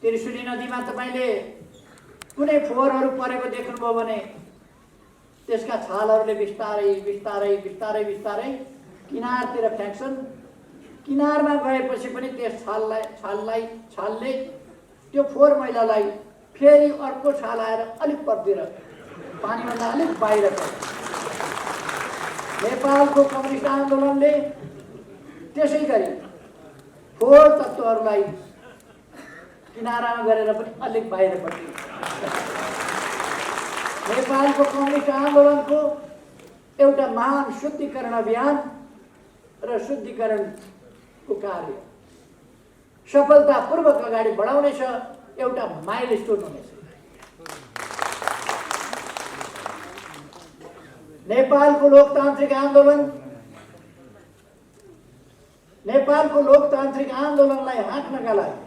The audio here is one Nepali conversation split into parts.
त्रिशुली नदीमा तपाईले कुनै फोहोरहरू परेको देख्नुभयो भने त्यसका छालहरूले बिस्तारै बिस्तारै बिस्तारै बिस्तारै किनारतिर फ्याँक्छन्। किनारमा गएपछि पनि त्यस छालले त्यो फोहोर मैलालाई फेरि अर्को छाल आएर अलिक परतिर पानीभन्दा अलिक बाहिर पर्छ। नेपालको कम्युनिस्ट आन्दोलनले त्यसै गरी फोहोर तत्त्वहरूलाई किनारामा गरेर पनि अलिक बाहिरपट्टि नेपालको कम्युनिस्ट आन्दोलनको एउटा महान शुद्धिकरण अभियान र शुद्धिकरणको कार्य सफलतापूर्वक अगाडि बढाउनेछ, एउटा माइलस्टोन हुनेछ। नेपालको लोकतान्त्रिक आन्दोलनलाई हाँक्नका लागि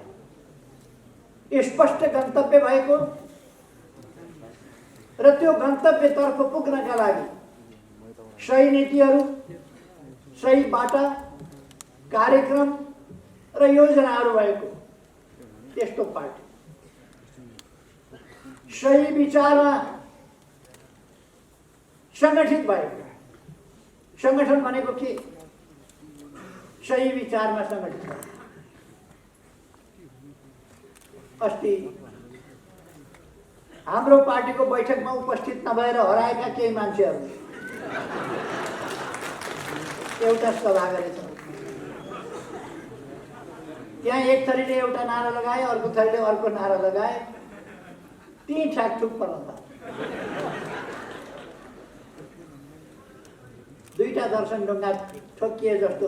स्पष्ट गन्तव्य भएको र त्यो गन्तव्यतर्फ पुग्नका लागि सही नीतिहरू, सही बाटा, कार्यक्रम र योजनाहरू भएको त्यस्तो पार्टी, सही विचारमा संगठित भएको। संगठन भनेको के? सही विचारमा संगठित भएको। अस्ति हाम्रो पार्टीको बैठकमा उपस्थित नभएर हराएका केही मान्छेहरू एउटा सभा गरेछन्। त्यहाँ एक थरीले एउटा नारा लगाए, अर्को थरीले अर्को नारा लगाए, ती ठ्याकठुक पर्न थाले। दुईटा दर्शन ढुङ्गा ठोकिए जस्तो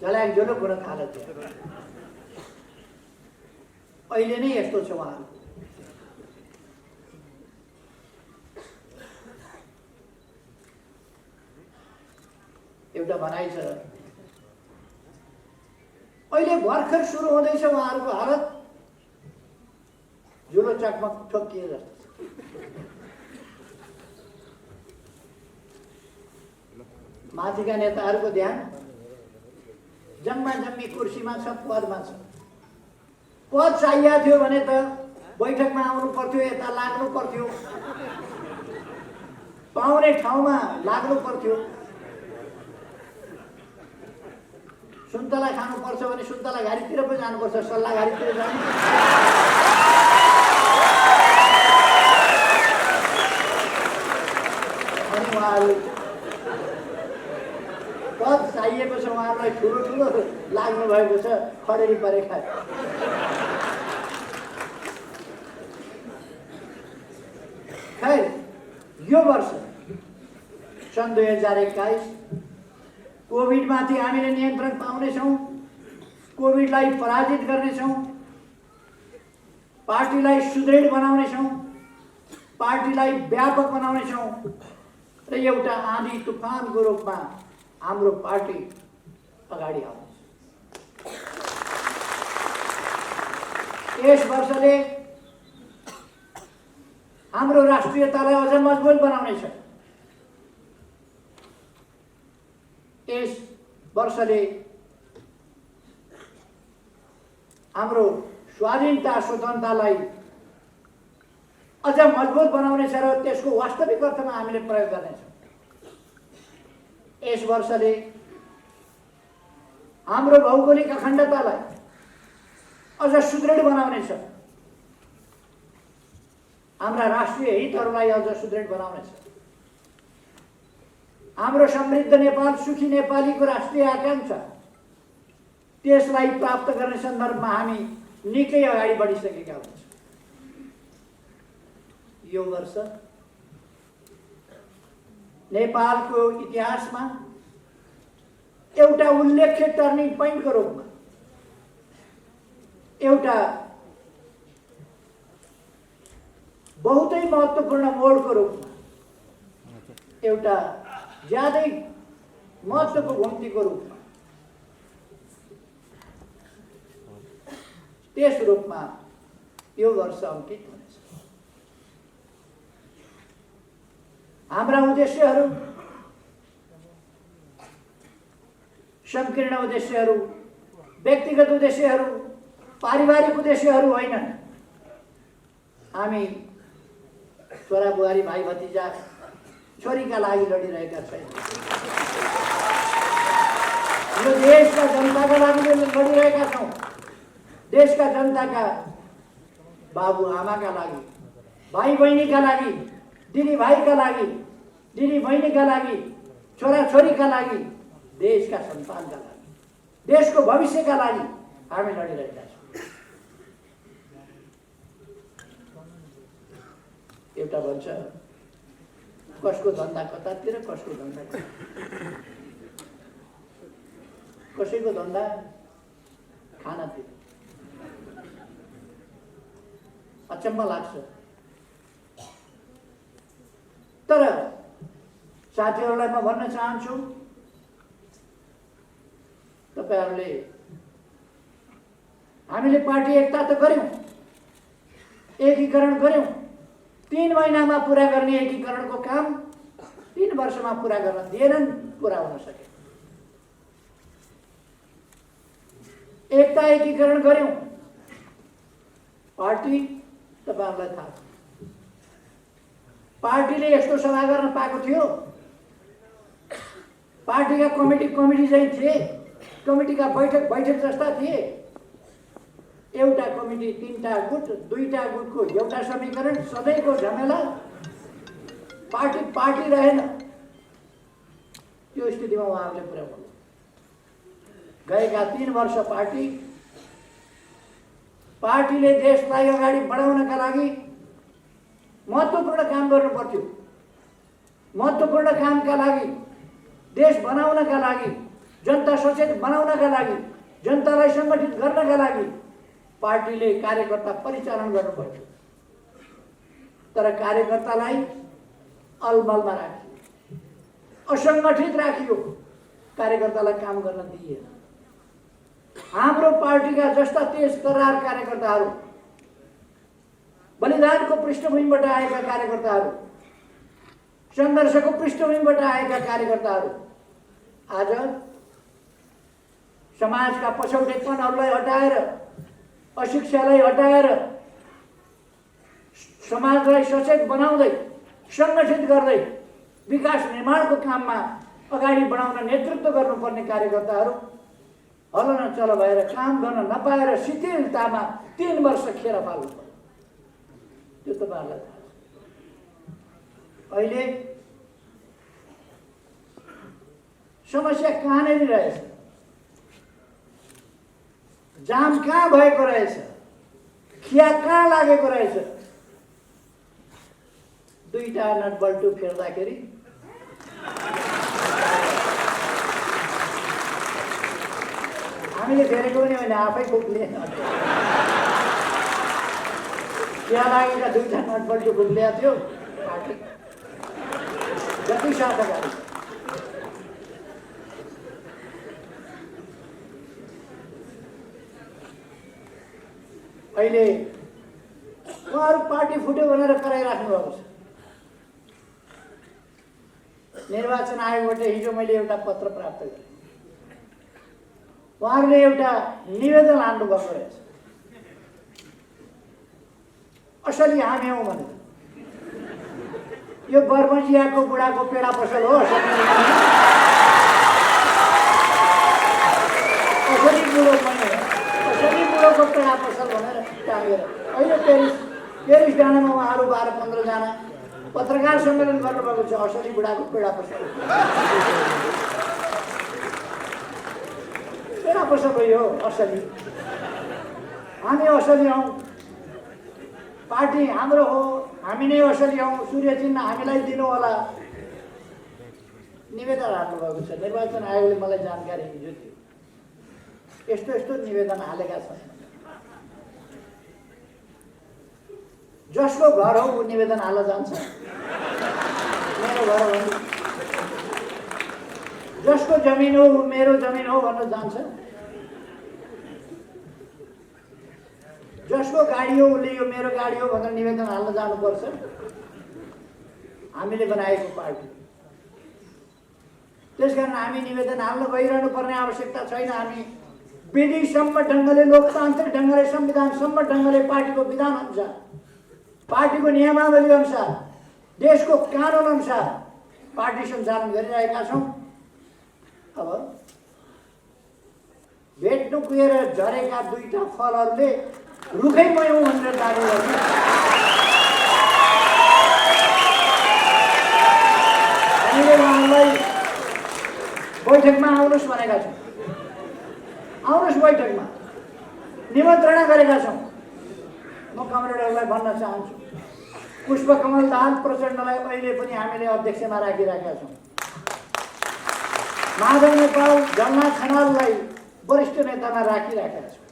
झल्याक झोलुक हुन थाल्यो। अहिले नै यस्तो छ उहाँहरू। एउटा भनाइ छ, अहिले भर्खर सुरु हुँदैछ उहाँहरूको हालत झुलो चकमक ठोकिए जस्तो। माथिका नेताहरूको ध्यान जम्मा जम्मी कुर्सीमा छ, पदमा छ। पद चाहिएको थियो भने त बैठकमा आउनु पर्थ्यो, यता लाग्नु पर्थ्यो, पाउने ठाउँमा लाग्नु पर्थ्यो। सुन्तला खानुपर्छ भने सुन्तला घारीतिर पो जानुपर्छ, सल्लाह घारीतिर जानु। अनि उहाँहरू पद चाहिएको छ, उहाँहरूलाई ठुलो ठुलो लाग्नु भएको छ, खडेरी परेका। खैर, यो वर्ष सन् 2021 कोभिडमाथि हामीले नियन्त्रण पाउनेछौँ, कोभिडलाई पराजित गर्नेछौँ, पार्टीलाई सुदृढ बनाउनेछौँ, पार्टीलाई व्यापक बनाउनेछौँ र एउटा आँधी तुफानको रूपमा हाम्रो पार्टी अगाडि आउँछ। यस वर्षले हाम्रो राष्ट्रियतालाई अझ मजबुत बनाउनेछ। यस वर्षले हाम्रो स्वाधीनता स्वतन्त्रतालाई अझ मजबुत बनाउनेछ र त्यसको वास्तविक अर्थमा हामीले प्रयोग गर्नेछौँ। यस वर्षले हाम्रो भौगोलिक अखण्डतालाई अझ सुदृढ बनाउनेछ, हाम्रा राष्ट्रिय हितहरूलाई अझ सुदृढ बनाउनेछ। हाम्रो समृद्ध नेपाल, सुखी नेपालीको राष्ट्रिय आकांक्षा, त्यसलाई प्राप्त गर्ने सन्दर्भमा हामी निकै अगाडि बढिसकेका हुन्छौँ। यो वर्ष नेपालको इतिहासमा एउटा उल्लेख्य टर्निङ पोइन्टको रूपमा, एउटा बहुतै महत्त्वपूर्ण मोडको रूपमा, एउटा ज्यादै महत्त्वको घुम्तीको रूपमा, त्यस रूपमा यो वर्ष अंकित हुनेछ। हाम्रा उद्देश्यहरू, संकीर्ण उद्देश्यहरू, व्यक्तिगत उद्देश्यहरू पारिवारिक उद्देश्यहरू होइनन्। हामी छोरा बुहारी भाइ भतिजा छोरीका लागि लडिरहेका छैनौँ। यो देशका जनताका लागि लडिरहेका छौँ। देशका जनताका बाबु आमाका लागि, भाइ बहिनीका लागि, दिदी भाइका लागि, दिदी बहिनीका लागि, छोरा छोरीका लागि, देशका सन्तानका लागि, देशको भविष्यका लागि हामी लडिरहेका छौँ। एउटा भन्छ कसको धन्दा कतातिर, कसको धन्दा कसैको धन्दा खानातिर। अचम्म लाग्छ। तर साथीहरूलाई म भन्न चाहन्छु, तपाईहरूले हामीले पार्टी एकता त गर्यौँ, एकीकरण गर्यौँ। 3 महिनामा पुरा गर्ने एकीकरणको काम 3 वर्षमा पुरा गर्न दिएनन्, पुरा हुन सके। एकता एकीकरण गर्यौँ। पार्टी तपाईहरूलाई थाहा छ, पार्टीले यस्तो सभा गर्न पाएको थियो। पार्टीका कमिटी चाहिँ थिए, कमिटीका बैठक जस्ता थिए। एउटा कमिटी 3टा गुट, 2टा गुटको एउटा समीकरण, सधैँको झमेला, पार्टी रहेन। त्यो स्थितिमा उहाँहरूले पुर्याउनु। गएका 3 वर्ष पार्टीले देशलाई अगाडि बढाउनका लागि महत्त्वपूर्ण काम गर्नु पर्थ्यो। महत्त्वपूर्ण कामका लागि, देश बनाउनका लागि, जनता सचेत बनाउनका लागि, जनतालाई सङ्गठित गर्नका लागि पार्टीले कार्यकर्ता परिचालन गर्नु पर्थ्यो। तर कार्यकर्तालाई अलमलमा राखियो, असङ्गठित राखियो, कार्यकर्तालाई काम गर्न दिइएन। हाम्रो पार्टीका जस्ता तेज तर्रार कार्यकर्ताहरू, बलिदानको पृष्ठभूमिबाट आएका कार्यकर्ताहरू, सङ्घर्षको पृष्ठभूमिबाट आएका कार्यकर्ताहरू आज समाजका पछौटेपनहरूलाई हटाएर, अशिक्षालाई हटाएर, समाजलाई सचेत बनाउँदै, सङ्गठित गर्दै विकास निर्माणको काममा अगाडि बढाउन नेतृत्व गर्नुपर्ने कार्यकर्ताहरू हल न चल भएर काम गर्न नपाएर शिथिलतामा 3 वर्ष खेर फाल्नु पर्यो। त्यो तपाईँहरूलाई थाहा छ। अहिले समस्या कहाँनिर रहेछ, जाम कहाँ भएको रहेछ, खिया कहाँ लागेको रहेछ। 2टा नट बल्टु फेर्दाखेरि हामीले फेरेको पनि होइन, आफै खुक्ले। खिया लागेका 2टा नट बल्टु खुक्लिएको थियो पार्टी जति साथ अगाडि। अहिले उहाँहरू पार्टी फुट्यो भनेर कराइराख्नु भएको छ। निर्वाचन आयोगबाट हिजो मैले एउटा पत्र प्राप्त गरेँ। उहाँहरूले एउटा निवेदन हाल्नु भएको रहेछ, असली हामी हौँ भनेर। यो बर्मजियाको बुढाको पेडा पसल हो, असली बुढो पनि हो, असली बुढोको पेडा पसल भनेर टाँगेर अहिले पेरिस डाँडामा उहाँहरू 12-15 जना पत्रकार सम्मेलन गर्नुभएको छ। असली बुढाको पेडा पसल, पेडा पसल हो यो असली। हामी असली हौँ, पार्टी हाम्रो हो, हामी नै असली हौँ, सूर्य चिन्ह हामीलाई दिनु होला। निवेदन हाल्नुभएको छ। निर्वाचन आयोगले मलाई जानकारी हिजो थियो, यस्तो निवेदन हालेका छन्। जसको घर हो ऊ निवेदन हाल्न जान्छ। मेरो घर हो, जसको जमिन हो ऊ मेरो जमिन हो भन्न जान्छ। जसको गाडी हो उसले यो मेरो गाडी हो भनेर निवेदन हाल्न जानुपर्छ। हामीले बनाएको पार्टी, त्यसकारण हामी निवेदन हाल्न गइरहनु पर्ने आवश्यकता छैन। हामी विधिसम्म ढङ्गले, लोकतान्त्रिक ढङ्गले, संविधानसम्म ढङ्गले, पार्टीको विधान अनुसार, पार्टीको नियमावली अनुसार, देशको कानुन अनुसार पार्टी सञ्चालन गरिरहेका छौँ। अब भेट्नु गएर झरेका दुईटा फलहरूले रुखै मयौँ भनेर दाबी गर्छ। हामीले उहाँहरूलाई बैठकमा आउनुहोस् भनेका छौँ, आउनुहोस् बैठकमा निमन्त्रणा गरेका छौँ। म कमरेडहरूलाई भन्न चाहन्छु, पुष्पकमल दाहाल प्रचण्डलाई अहिले पनि हामीले अध्यक्षमा राखिरहेका छौँ। माधव नेपाल, झलनाथ खनाललाई वरिष्ठ नेतामा राखिरहेका छौँ।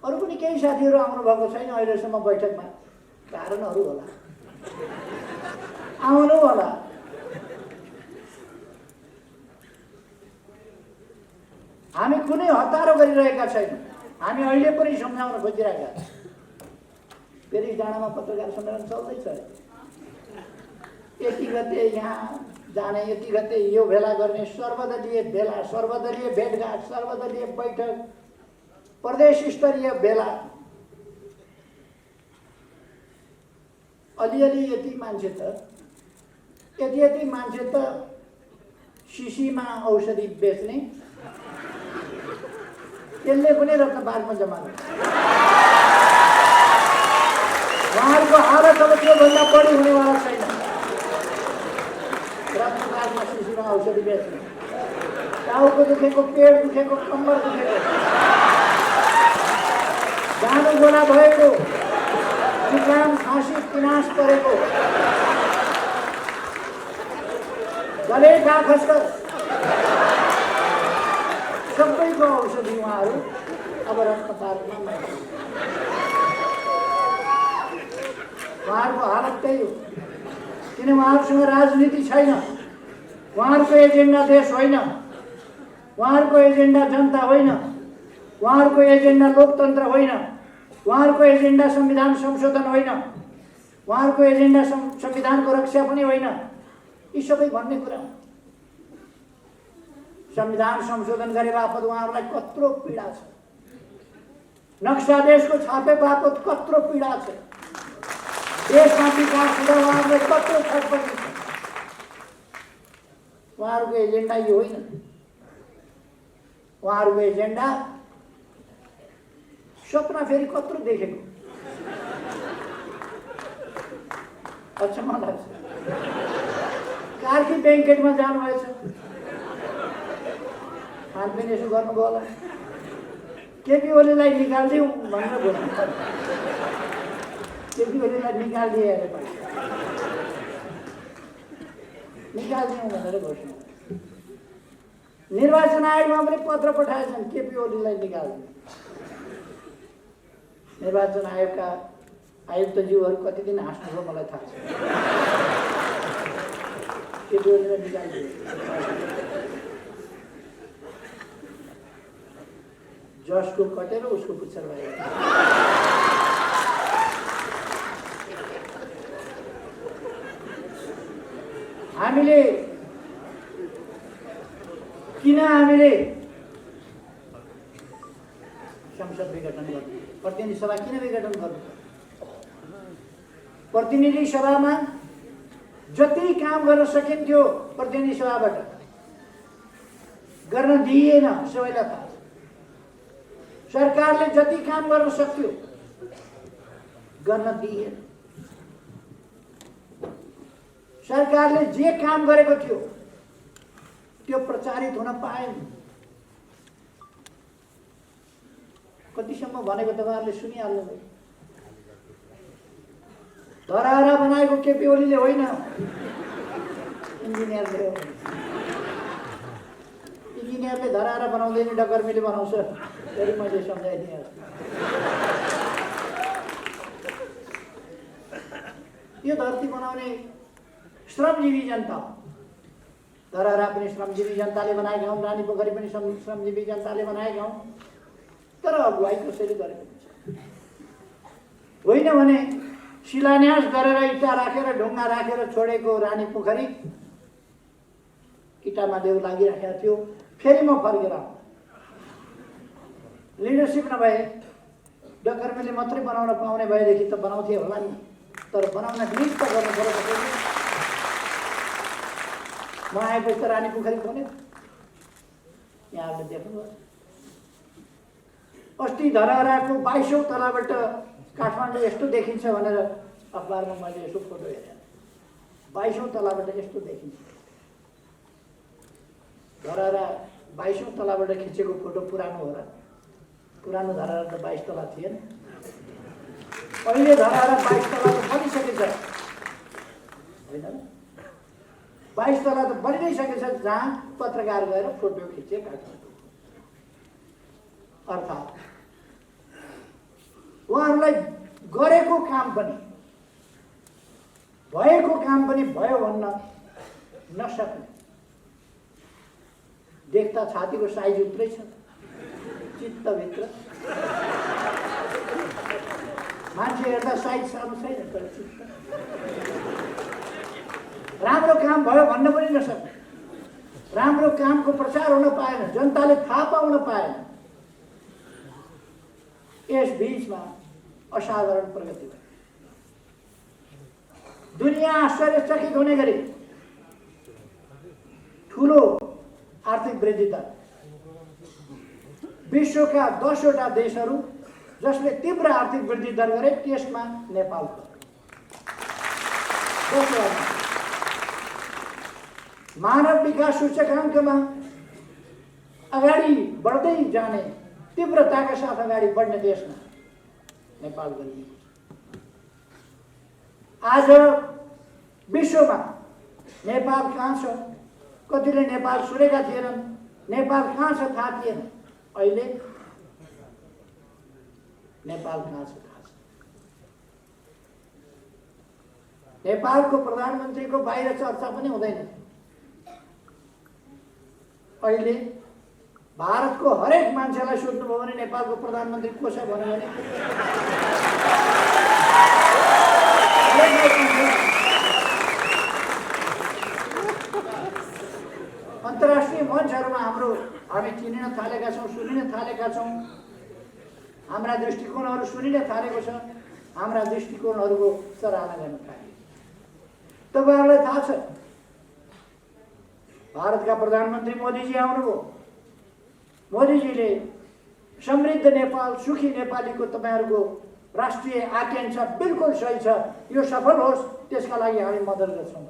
अरू पनि केही साथीहरू आउनुभएको छैन अहिलेसम्म बैठकमा, कारणहरू होला, आउनु होला। हामी कुनै हतारो गरिरहेका छैनौँ, हामी अहिले पनि सम्झाउन खोजिरहेका छौँ। फेरि डाँडामा पत्रकार सम्मेलन चल्दैछ, यति गते यहाँ जाने, यति गते यो भेला गर्ने, सर्वदलीय भेला, सर्वदलीय भेटघाट, सर्वदलीय बैठक, प्रदेश स्तरीय भेला। अलिअलि यति मान्छे त, यति मान्छे त शिशीमा औषधि बेच्ने, त्यसले पनि रक्तपातमा जम्मा गर्छ। उहाँहरूको हालत अब त्योभन्दा बढी हुनेवाला छैन। रक्तपातमा शिशीमा औषधि बेच्ने, टाउको दुखेको, पेट दुखेको, कम्बर दुखेको, जानु गोला भएको, जुकाम खाँसी पिनास परेको, गले घा खसखस, सबैको औषधि उहाँहरू अब रक्तपातमा। उहाँहरूको हालत त्यही हो, किन उहाँहरूसँग राजनीति छैन, उहाँहरूको एजेन्डा देश होइन, उहाँहरूको एजेन्डा जनता होइन, उहाँहरूको एजेन्डा लोकतन्त्र होइन, उहाँहरूको एजेन्डा संविधान संशोधन होइन, उहाँहरूको एजेन्डा संविधानको रक्षा पनि होइन। यी सबै भन्ने कुरा हो। संविधान संशोधन गरे बापत उहाँहरूलाई कत्रो पीडा छ, नक्सा देशको छापे बापत कत्रो पीडा छ, देशमा विकास हुँदा उहाँहरूलाई कत्रो छटपटी छ। उहाँहरूको एजेन्डा यो होइन, उहाँहरूको एजेन्डा सपना फेरि कत्रो देखेको, अचम्म लाग्छ। कार्की ब्याङ्केटमा जानुभएछ, खानपिन यसो गर्नुभयो होला, केपी ओलीलाई निकालिदिउँ भनेर घोषणा, केपी ओलीलाई निकालिदिए अरे निकालिदिउँ भनेर घोषणा। निर्वाचन आयोगमा पनि पत्र पठाएछन् केपी ओलीलाई निकालिदिउँ। निर्वाचन आयोगका आयुक्तज्यूहरू कति दिन हाँस्नुभयो मलाई थाहा छ। केपी ओलीलाई निकालिदिउँ, जसको कटेर उसको पुच्छर भयो। हामीले संसद विघटन गर्नु, प्रतिनिधि सभा किन विघटन गर्नु? प्रतिनिधि सभामा जति काम गर्न सकिन्थ्यो प्रतिनिधि सभाबाट गर्न दिइएन, सबैलाई थाहा छ। सरकारले जति काम गर्न सक्थ्यो गर्न दिइएन। सरकारले जे काम गरेको थियो त्यो प्रचारित हुन पाएन। कतिसम्म भनेको तपाईँहरूले सुनिहाल्नुभयो। धराहरा बनाएको केपी ओलीले होइन, इन्जिनियरले हो। इन्जिनियरले धराहरा बनाउँदैन, डकर्मीले बनाउँछ। फेरि मैले सम्झाइदिएँ। यो धरती बनाउने श्रमजीवी जनता हो। धराहरा पनि श्रमजीवी जनताले बनाएका हुन्, रानी पोखरी पनि श्रमजीवी जनताले बनाएका हुन्। तर अगुवाई कसैले गरेको हुन्छ। होइन भने शिलान्यास गरेर इँटा राखेर ढुङ्गा राखेर छोडेको रानी पोखरी इँटामा देउ लागिराखेको थियो, फेरि म फर्केर आउँ। लिडरसिप नभए डकर्मीले मात्रै बनाउन पाउने भएदेखि त बनाउँथे होला नि, तर बनाउन निज त गर्नु पर्यो कसैले। म आएपछि त रानी पोखरी खोल्यो, यहाँहरूले देख्नुभयो। अस्ति धरहराको 22औं तलाबाट काठमाडौँ यस्तो देखिन्छ भनेर अखबारमा मैले यसो फोटो हेरेँ। 22औं तलाबाट यस्तो देखिन्छ। धरहरा 22औं तलाबाट खिचेको फोटो पुरानो हो र? पुरानो धरहरा त 22 तला थिएन। अहिले धरहरा 22 तला त बनिसकेछ होइन र? 22 तला त बनि नै सकेछ, जहाँ पत्रकार गएर फोटो खिचे काठमाडौँ। अर्थात् उहाँहरूलाई गरेको काम पनि भएको काम पनि भयो भन्न नसक्ने, देख्दा छातीको साइज उत्रै छ, चित्तभित्र मान्छे हेर्दा साइज सानो छैन, तर चित्त राम्रो काम भयो भन्न पनि नसक्ने, राम्रो कामको प्रचार हुन पाएन, जनताले थाहा पाउन पाएन। यस बीचमा असाधारण प्रगति भयो। दुनियाँ आश्चर्यचकित हुने गरी ठुलो आर्थिक वृद्धि दर, विश्वका 10वटा देशहरू जसले तीव्र आर्थिक वृद्धि दर गरे त्यसमा नेपाल पर्यो। मानव विकास सूचकाङ्कमा अगाडि बढ्दै जाने तीव्रताका साथ अगाडि बढ्ने देशमा नेपाल गरिएको छ। आज विश्वमा नेपाल कहाँ छ? कतिले नेपाल सुनेका थिएनन्, नेपाल कहाँ छ थाहा थिएन। अहिले नेपाल कहाँ छ थाहा छ। नेपालको प्रधानमन्त्रीको बाहिर चर्चा पनि हुँदैन। अहिले भारतको हरेक मान्छेलाई सोध्नुभयो भने नेपालको प्रधानमन्त्री को छ भन्यो भने अन्तर्राष्ट्रिय मञ्चहरूमा हामी चिनिन थालेका छौँ, सुनिन थालेका छौँ। हाम्रा दृष्टिकोणहरू सुनिन थालेको छ, हाम्रा दृष्टिकोणहरूको सराहना गर्न थाले। तपाईँहरूलाई थाहा छ, भारतका प्रधानमन्त्री मोदीजी आउनुभयो। मोदीजीले समृद्ध नेपाल, सुखी नेपालीको तपाईँहरूको राष्ट्रिय आकांक्षा बिल्कुल सही छ, यो सफल होस् त्यसका लागि हामी मद्दत गर्छौँ।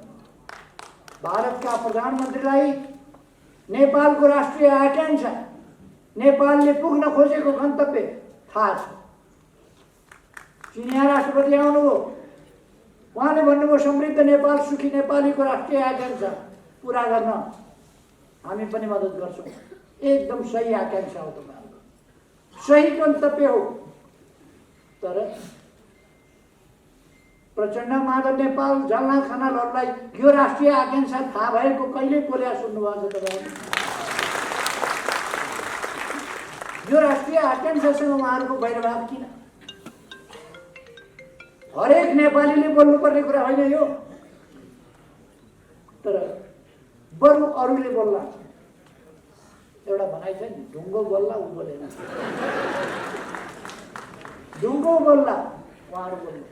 भारतका प्रधानमन्त्रीलाई नेपालको राष्ट्रिय आकांक्षा, नेपालले पुग्न खोजेको गन्तव्य थाहा छ। चिनिया राष्ट्रपति आउनुभयो, उहाँले भन्नुभयो समृद्ध नेपाल, सुखी नेपालीको राष्ट्रिय आकांक्षा पुरा गर्न हामी पनि मद्दत गर्छौँ। एकदम सही आकांक्षा हो, तपाईँहरूको सही गन्तव्य हो। तर प्रचण्ड माधव नेपाल जल्ना खनालहरूलाई यो राष्ट्रिय आकांक्षा थाहा भएको कहिले बोल्या सुन्नुभएको छ तपाईँहरूले? यो राष्ट्रिय आकांक्षासँग उहाँहरूको वैरभाव किन? हरेक नेपालीले बोल्नुपर्ने कुरा होइन यो, तर बरु अरूले बोल्ला। एउटा भनाइ छ नि, ढुङ्गो बोल्ला ऊ बोलेन, ढुङ्गो बोल्ला उहाँहरू बोल्नु,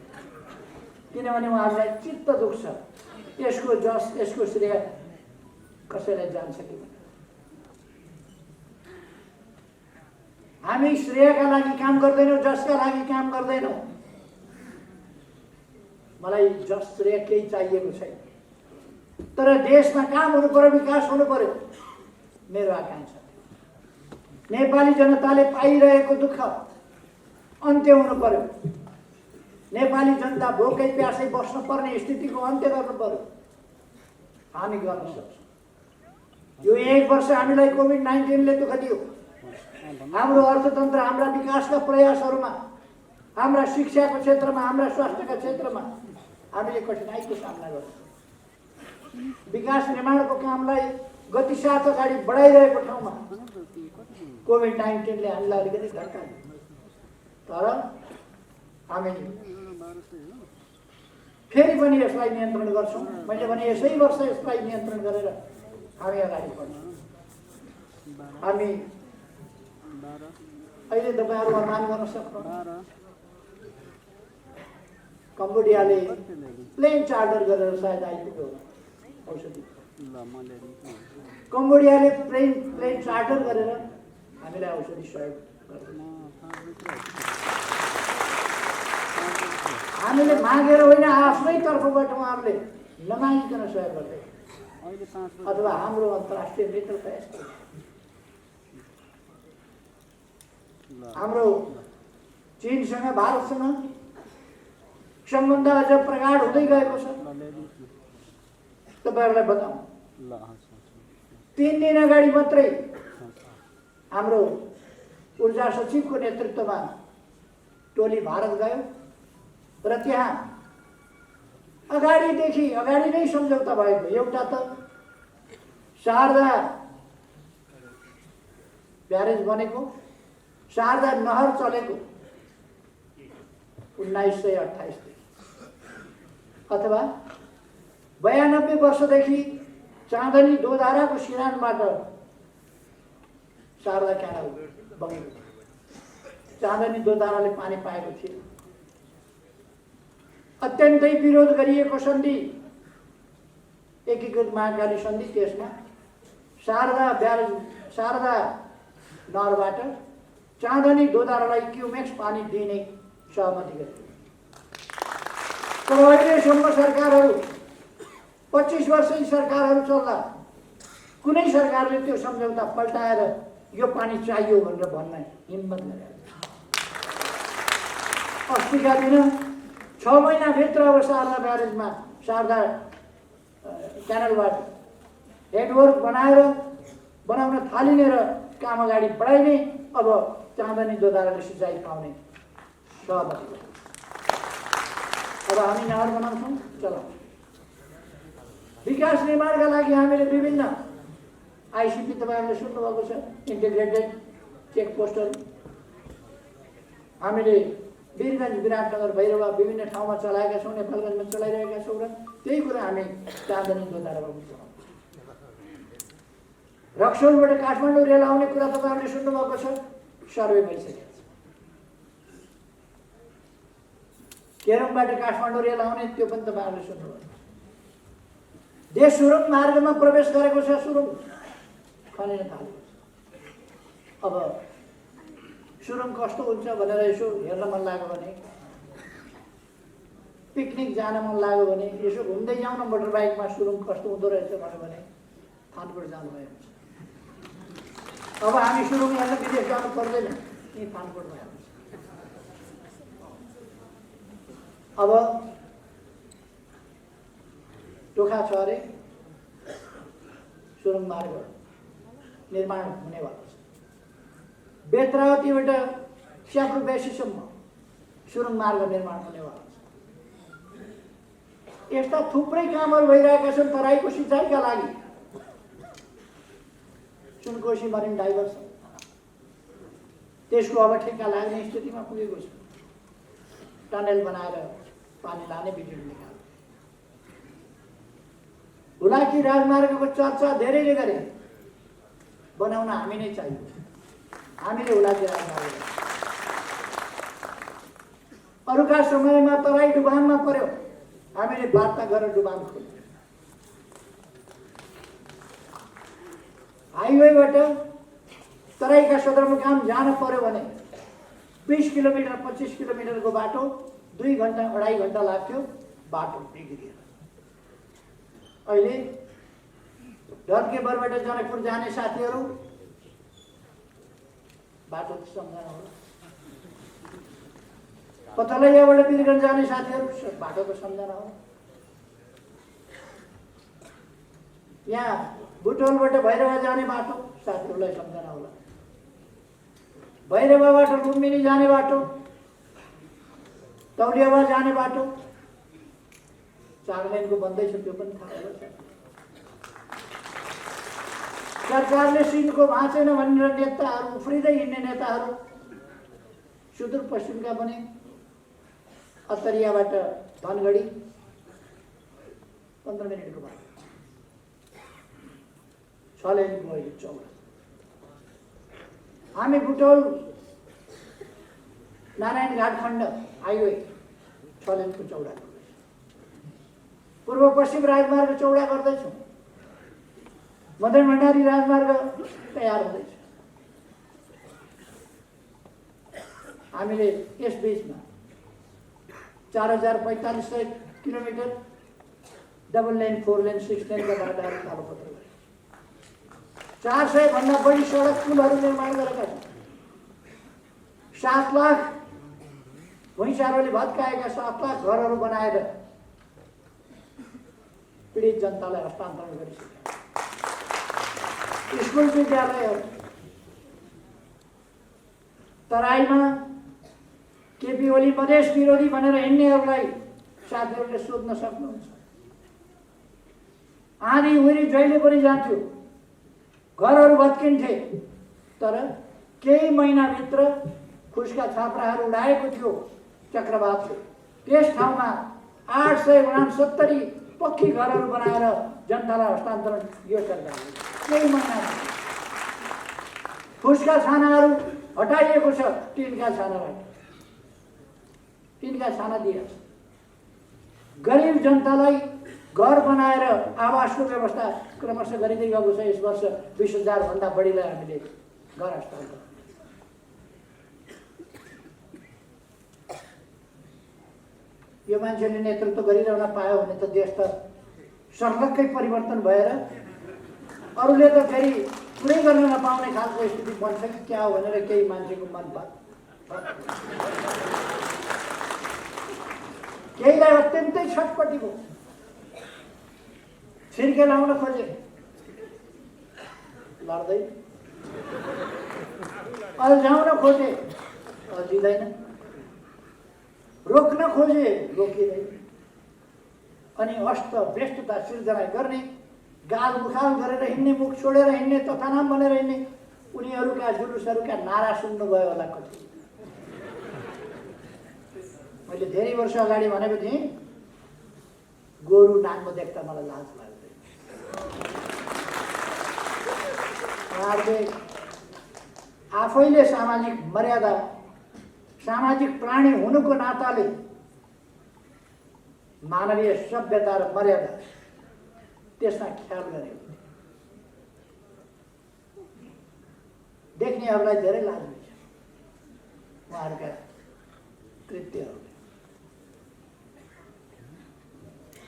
किनभने उहाँहरूलाई चित्त दुख्छ यसको जस, यसको श्रेय कसैलाई जान्छ कि भनेर। हामी श्रेयका लागि काम गर्दैनौँ, जसका लागि काम गर्दैनौँ। मलाई जस श्रेय केही चाहिएको छैन, तर देशमा काम हुनु पर्यो, विकास हुनु पर्यो, मेरो आकांक्षा। नेपाली जनताले पाइरहेको दुःख अन्त्य हुनु पर्यो। नेपाली जनता भोकै प्यासै बस्न पर्ने स्थितिको अन्त्य गर्नु पर्यो। हामी गर्न सक्छौँ। यो 1 वर्ष हामीलाई कोभिड-19ले दुःख दियो। हाम्रो अर्थतन्त्र, हाम्रा विकासका प्रयासहरूमा, हाम्रा शिक्षाको क्षेत्रमा, हाम्रा स्वास्थ्यका क्षेत्रमा हामीले कठिनाइको सामना गर्छौँ। विकास निर्माणको कामलाई गति साथ अगाडि बढाइरहेको ठाउँमा कोभिड-19ले हामीलाई अलिकति धक्का दियो। तर हामी फेरि पनि यसलाई नियन्त्रण गर्छौँ। मैले भने यसै वर्ष यसलाई नियन्त्रण गरेर हामी अगाडि बढ्छौँ। हामी अहिले तपाईँहरू अनुमान गर्न सक्नु कम्बोडियाले प्लेन चार्टर गरेर सायद आइपुग्यो औषधि। कम्बोडियाले प्लेन चार्टर गरेर हामीलाई औषधि सहयोग गर्छ। हामीले मागेर होइन, आफ्नै तर्फबाट उहाँहरूले नमागिकन सहयोग गर्दै अथवा हाम्रो अन्तर्राष्ट्रिय मित्रता यस्तो हाम्रो चीनसँग भारतसँग सम्बन्ध अझ प्रगाढ हुँदै गएको छ। तपाईँहरूलाई बताउँ, 3 दिन अगाडि मात्रै हाम्रो ऊर्जा सचिवको नेतृत्वमा टोली भारत गयो र त्यहाँ अगाडि नै सम्झौता भएको। एउटा त शारदा ब्यारेज बनेको, शारदा नहर चलेको 1928 अथवा 92 वर्षदेखि चाँदनी दोधाराको सिरानबाट शारदा क्यानाल बगेको। चाँदनी दोधाराले पानी पाएको थियो। अत्यन्तै विरोध गरिएको सन्धि एकीकृत महाकाली सन्धि, त्यसमा शारदा नहरबाट चाँदनी दोधारालाई क्युमेक्स पानी दिने सहमति गरियो। तर अहिलेसम्म सरकारहरू 25 वर्षै सरकारहरू चल्दा कुनै सरकारले त्यो सम्झौता पल्टाएर यो पानी चाहियो भनेर भन्न हिम्मत गरेन। अस्तिका दिन 6 महिनाभित्र अब शारदा ब्यारेजमा शारदा क्यानलबाट हेडवर्क बनाउन थालिने र काम अगाडि बढाइने अब चाँदनी दोधाराले सिँचाइ पाउने सहमति। अब हामी नहर बनाउँछौँ, चलाउँछौँ। विकास निर्माणका लागि हामीले विभिन्न आइसिपी तपाईँहरूले सुन्नुभएको छ, इन्टिग्रेटेड चेक पोस्टहरू हामीले वीरगञ्ज, विराटनगर, भैरवा विभिन्न ठाउँमा चलाएका छौँ, नेपालगञ्जमा चलाइरहेका छौँ र त्यही कुरा हामी चाँदनी दोधारामा चलाउँछौँ। रक्सौलबाट काठमाडौँ रेल आउने कुरा तपाईँहरूले सुन्नुभएको छ, सर्वे भइसकेको छ। केरमबाट काठमाडौँ रेल आउने त्यो पनि तपाईँहरूले सुन्नुभयो। देश सुरुङ मार्गमा प्रवेश गरेको छ, सुरुङ खनिन थालेको छ। अब सुरुङ कस्तो हुन्छ भनेर यसो हेर्न मन लाग्यो भने, पिकनिक जान मन लाग्यो भने यसो घुम्दै जाउँ न मोटर बाइकमा, सुरुङ कस्तो हुँदो रहेछ भन्यो भने थानकोट जानुभयो हुन्छ। अब हामी सुरुङ हेर्न विदेश जानु पर्दैन, यहीँ थानकोटमा हेर्नु। अब टोखा छ अरे सुरुङ मार्ग निर्माण हुनेवाला छ। बेत्रावतीबाट स्याप्रो बेसीसम्म सुरुङ मार्ग निर्माण हुनेवाला छ। यस्ता थुप्रै कामहरू भइरहेका छन् तराईको सिँचाइका लागि। सुनकोशी मरिन डाइभर्सन त्यसको अब ठेक्का लाग्ने स्थितिमा पुगेको छ। टनेल बनाएर पानी लाने, बिजुली निकाल्ने। हुलाकी राजमार्गको चर्चा धेरैले गरे, बनाउन हामी नै चाहियो। हामीले हुलाकी राजमार्ग अरूका समयमा तराई डुबानमा पर्यो, हामीले वार्ता गरेर डुबान खोल्यौँ। हाइवेबाट तराईका सदरमुकाम जान पर्यो भने 20 किलोमिटर 25 किलोमिटरको बाटो 2 घन्टा 2.5 घन्टा लाग्थ्यो बाटो बिग्रिएर। अहिले डन्केबरबाट जनकपुर जाने साथीहरू बाटो सम्झना होला, पथलैयाबाट वीरगञ्ज जाने साथीहरू बाटोको सम्झना होला। यहाँ बुटोलबाट भैरवा जाने बाटो साथीहरूलाई सम्झना होला। भैरवाबाट लुम्बिनी जाने बाटो, तौलियावा जाने बाटो 4 लेनको बन्दैछ, त्यो पनि थाहा होला। सरकारले सिंहको भाँचेन भनेर नेताहरू उफ्रिँदै हिँड्ने नेताहरू सुदूरपश्चिमका बने। अत्तरियाबाट धनगढी 15 मिनटको बाटो, 6 लेनको अहिले चौडा। हामी बुटोल नारायण घाट खण्ड हाइवे 6 लेनको चौडा पूर्व पश्चिम राजमार्ग चौडा गर्दैछौँ। मदन भण्डारी राजमार्ग तयार हुँदैछ। हामीले यस बीचमा 4045 किलोमिटर डबल लेन 4 लेन 6 लेनका बाटाहरू कालोपत्र गरे। 400 भन्दा बढी सडक पुलहरू निर्माण गरेका छौँ। 7 लाख भुइँचारोले भत्काएका 7 लाख घरहरू बनाएर पीडित जनतालाई हस्तान्तरण गरिसक्यो। स्कुल विद्यालयहरू तराईमा केपी ओली मधेस विरोधी भनेर हिँड्नेहरूलाई साथीहरूले सोध्न सक्नुहुन्छ। आँधी हुरी जहिले पनि जान्थ्यो, घरहरू भत्किन्थे, तर केही महिनाभित्र फुसका छाप्राहरू उडाएको थियो चक्रवातले। त्यस ठाउँमा 869 पक्की घरहरू बनाएर जनतालाई हस्तान्तरण यो सरकारले केही महिनामा। फुसका छानाहरू हटाइएको छ, टिनका छानाबाट टिनका छाना दिए। गरिब जनतालाई घर बनाएर आवासको व्यवस्था क्रमशः गरिँदै गएको छ। यस वर्ष 20,000 भन्दा बढीलाई हामीले घर हस्तान्तरण। यो मान्छेले नेतृत्व गरिरहन पायो भने त देश त सर्लक्कै परिवर्तन भएर अरूले त फेरि पुरै गर्न नपाउने खालको स्थिति बन्छ कि क्या हो भनेर केही मान्छेको मन केहीलाई अत्यन्तै छटपटी भयो। छिर्के लाउन खोजे, लड्दै। अल्झाउन खोजे, अल्झिँदैन। रोक्न खोजे, रोकिँदैन। अनि अस्त व्यस्तता सिर्जना गर्ने, गाल मुखाल गरेर हिँड्ने, मुख छोडेर हिँड्ने, तथानाम बनेर हिँड्ने उनीहरूका जुलुसहरूका नारा सुन्नुभयो होला कति। मैले धेरै वर्ष अगाडि भनेको थिएँ, गोरु नाङ्गो देख्दा मलाई लाज लाग्दैन। उहाँहरूले आफैले सामाजिक मर्यादा, सामाजिक प्राणी हुनुको नाताले मानवीय सभ्यता र मर्यादा त्यसमा ख्याल गरे। देख्नेहरूलाई धेरै लाज हुन्छ उहाँहरूका कृत्यहरू।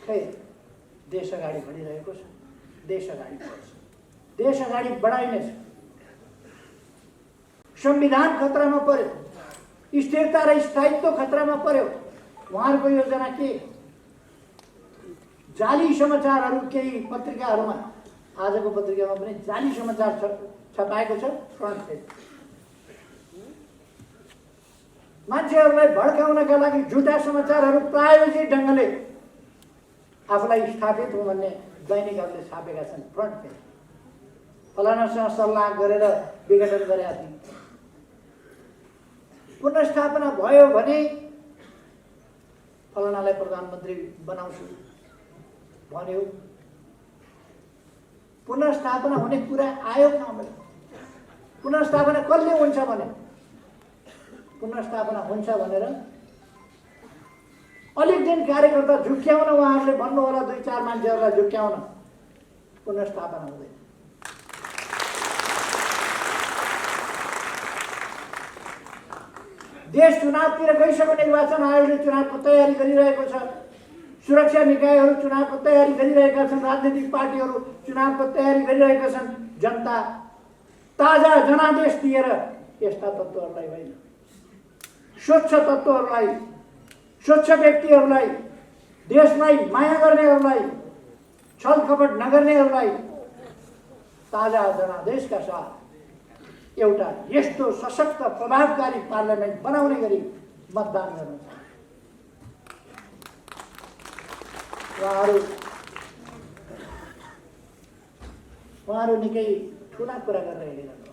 खै देश अगाडि बढिरहेको छ, देश अगाडि बढ्छ, देश अगाडि बढाइनेछ। संविधान खतरामा पर्यो, स्थिरता र स्थायित्व खतरामा पर्यो। उहाँहरूको योजना के? जाली समाचारहरू केही पत्रिकाहरूमा, आजको पत्रिकामा पनि जाली समाचार छपाएको छ, फ्रन्ट पेज। मान्छेहरूलाई भड्काउनका लागि झुटा समाचारहरू प्रायोजित ढङ्गले आफूलाई स्थापित हुँ भन्ने दैनिकहरूले छापेका छन् फ्रन्ट पेज। फलानासँग सल्लाह गरेर विघटन गरेका थिए। पुनर्स्थापना भयो भने फलानालाई प्रधानमन्त्री बनाउँछु भन्यो। पुनर्स्थापना हुने कुरा आयो कहाँबाट? पुनर्स्थापना कसले हुन्छ भने पुनर्स्थापना हुन्छ भनेर अलिक दिन कार्यकर्ता झुक्क्याउन उहाँहरूले भन्नु होला, 2-4 मान्छेहरूलाई झुक्क्याउन पुनर्स्थापना हुँदैन। देश चुनावतिर गइसक्यो। निर्वाचन आयोगले चुनावको तयारी गरिरहेको छ। सुरक्षा निकायहरू चुनावको तयारी गरिरहेका छन्। राजनीतिक पार्टीहरू चुनावको तयारी गरिरहेका छन्। जनता ताजा जनादेश दिएर यस्ता तत्त्वहरूलाई होइन, स्वच्छ तत्त्वहरूलाई, स्वच्छ व्यक्तिहरूलाई, देशलाई माया गर्नेहरूलाई, छलकपट नगर्नेहरूलाई ताजा जनादेशका साथ एउटा यस्तो सशक्त प्रभावकारी पार्लियामेन्ट बनाउने गरी मतदान गर्नु छ। उहाँहरू निकै ठुला कुरा गरेर हिँडिरहनु।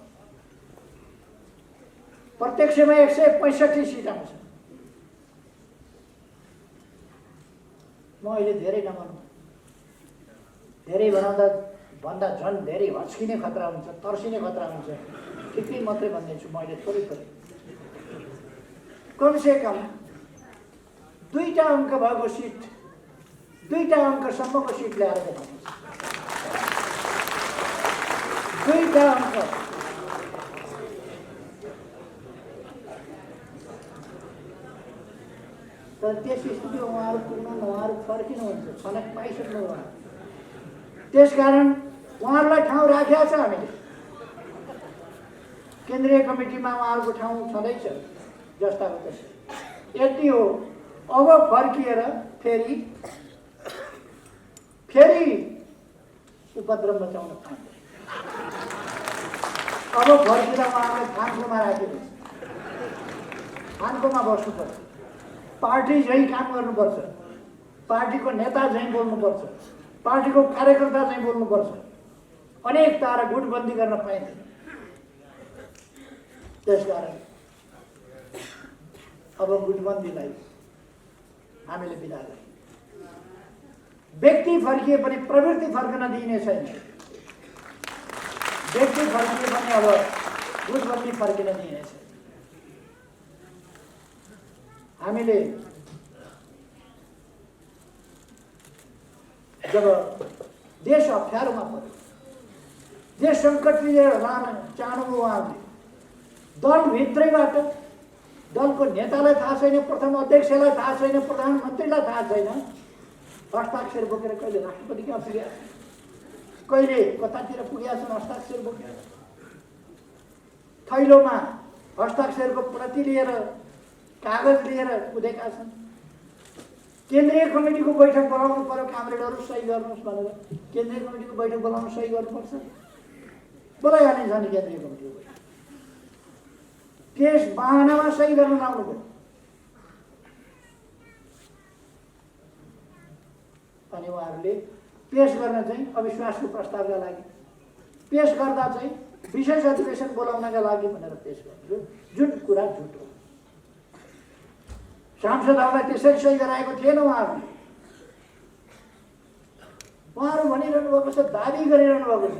प्रत्यक्षमा 165 सिट आउँछ। म अहिले धेरै नभनौँ, धेरै भनाउँदा भन्दा झन् धेरै हच्किने खतरा हुन्छ, तर्सिने खतरा हुन्छ। ठिकै मात्रै भन्दैछु मैले, थोरै कमसेकम 2टा अङ्क भएको सिट, 2टा अङ्कसम्मको सिट ल्याएर देखाउनुहोस्। 2टा अङ्क। तर त्यस स्थितिमा उहाँहरू पुग्नु, उहाँहरू फर्किनुहुन्छ, छनक पाइसक्नु उहाँ। त्यसकारण उहाँहरूलाई ठाउँ राखेको छ हामीले। केन्द्रीय कमिटीमा उहाँहरूको ठाउँ छँदैछ जस्ताको त्यस्तै। यति हो। अब फर्किएर फेरि उपद्रव मचाउन थाल्छ। अब फर्केर उहाँलाई थान्कोमा राखिदिन्छ। थान्कोमा बस्नुपर्छ। पार्टी झैँ काम गर्नुपर्छ। पार्टीको नेता झैँ बोल्नुपर्छ। पार्टीको कार्यकर्ता झैँ बोल्नुपर्छ। अनेकता र गुटबन्दी गर्न पाइँदैन। त्यसकारण अब गुटबन्दीलाई हामीले बिदा गऱ्यौँ। व्यक्ति फर्किए पनि प्रवृत्ति फर्कन दिइने छैन। व्यक्ति फर्किए पनि अब गुटबन्दी फर्किन दिइने छैन। हामीले जब देश अप्ठ्यारोमा पर्यो, देश सङ्कट लिएर लान चाहनुभयो उहाँहरूले, दलभित्रैबाट दलको नेतालाई थाहा छैन, प्रथम अध्यक्षलाई थाहा छैन, प्रधानमन्त्रीलाई थाहा छैन, हस्ताक्षर बोकेर कहिले राष्ट्रपति कहाँ पुगेका छन्, कहिले कतातिर पुगेका छन् हस्ताक्षर बोकेर। थैलोमा हस्ताक्षरको प्रति लिएर, कागज लिएर कुदेका छन्। केन्द्रीय कमिटीको बैठक बोलाउनु पर्यो, कामरेडहरू सही गर्नुहोस् भनेर केन्द्रीय कमिटीको बैठक बोलाउनु सही गर्नुपर्छ। बोलाइहालिन्छ नि केन्द्रीय कमिटीको बैठक। त्यस बाहनामा सही गर्न लाउनु पर्यो। अनि उहाँहरूले पेश गर्न चाहिँ अविश्वासको प्रस्तावका लागि पेश गर्दा चाहिँ विशेष अधिवेशन बोलाउनका लागि भनेर पेश गर्नु, जुन कुरा झुट हो। सांसदहरूलाई त्यसरी सही गराएको थिएन उहाँहरूले। उहाँहरू भनिरहनु भएको छ, दाबी गरिरहनु भएको छ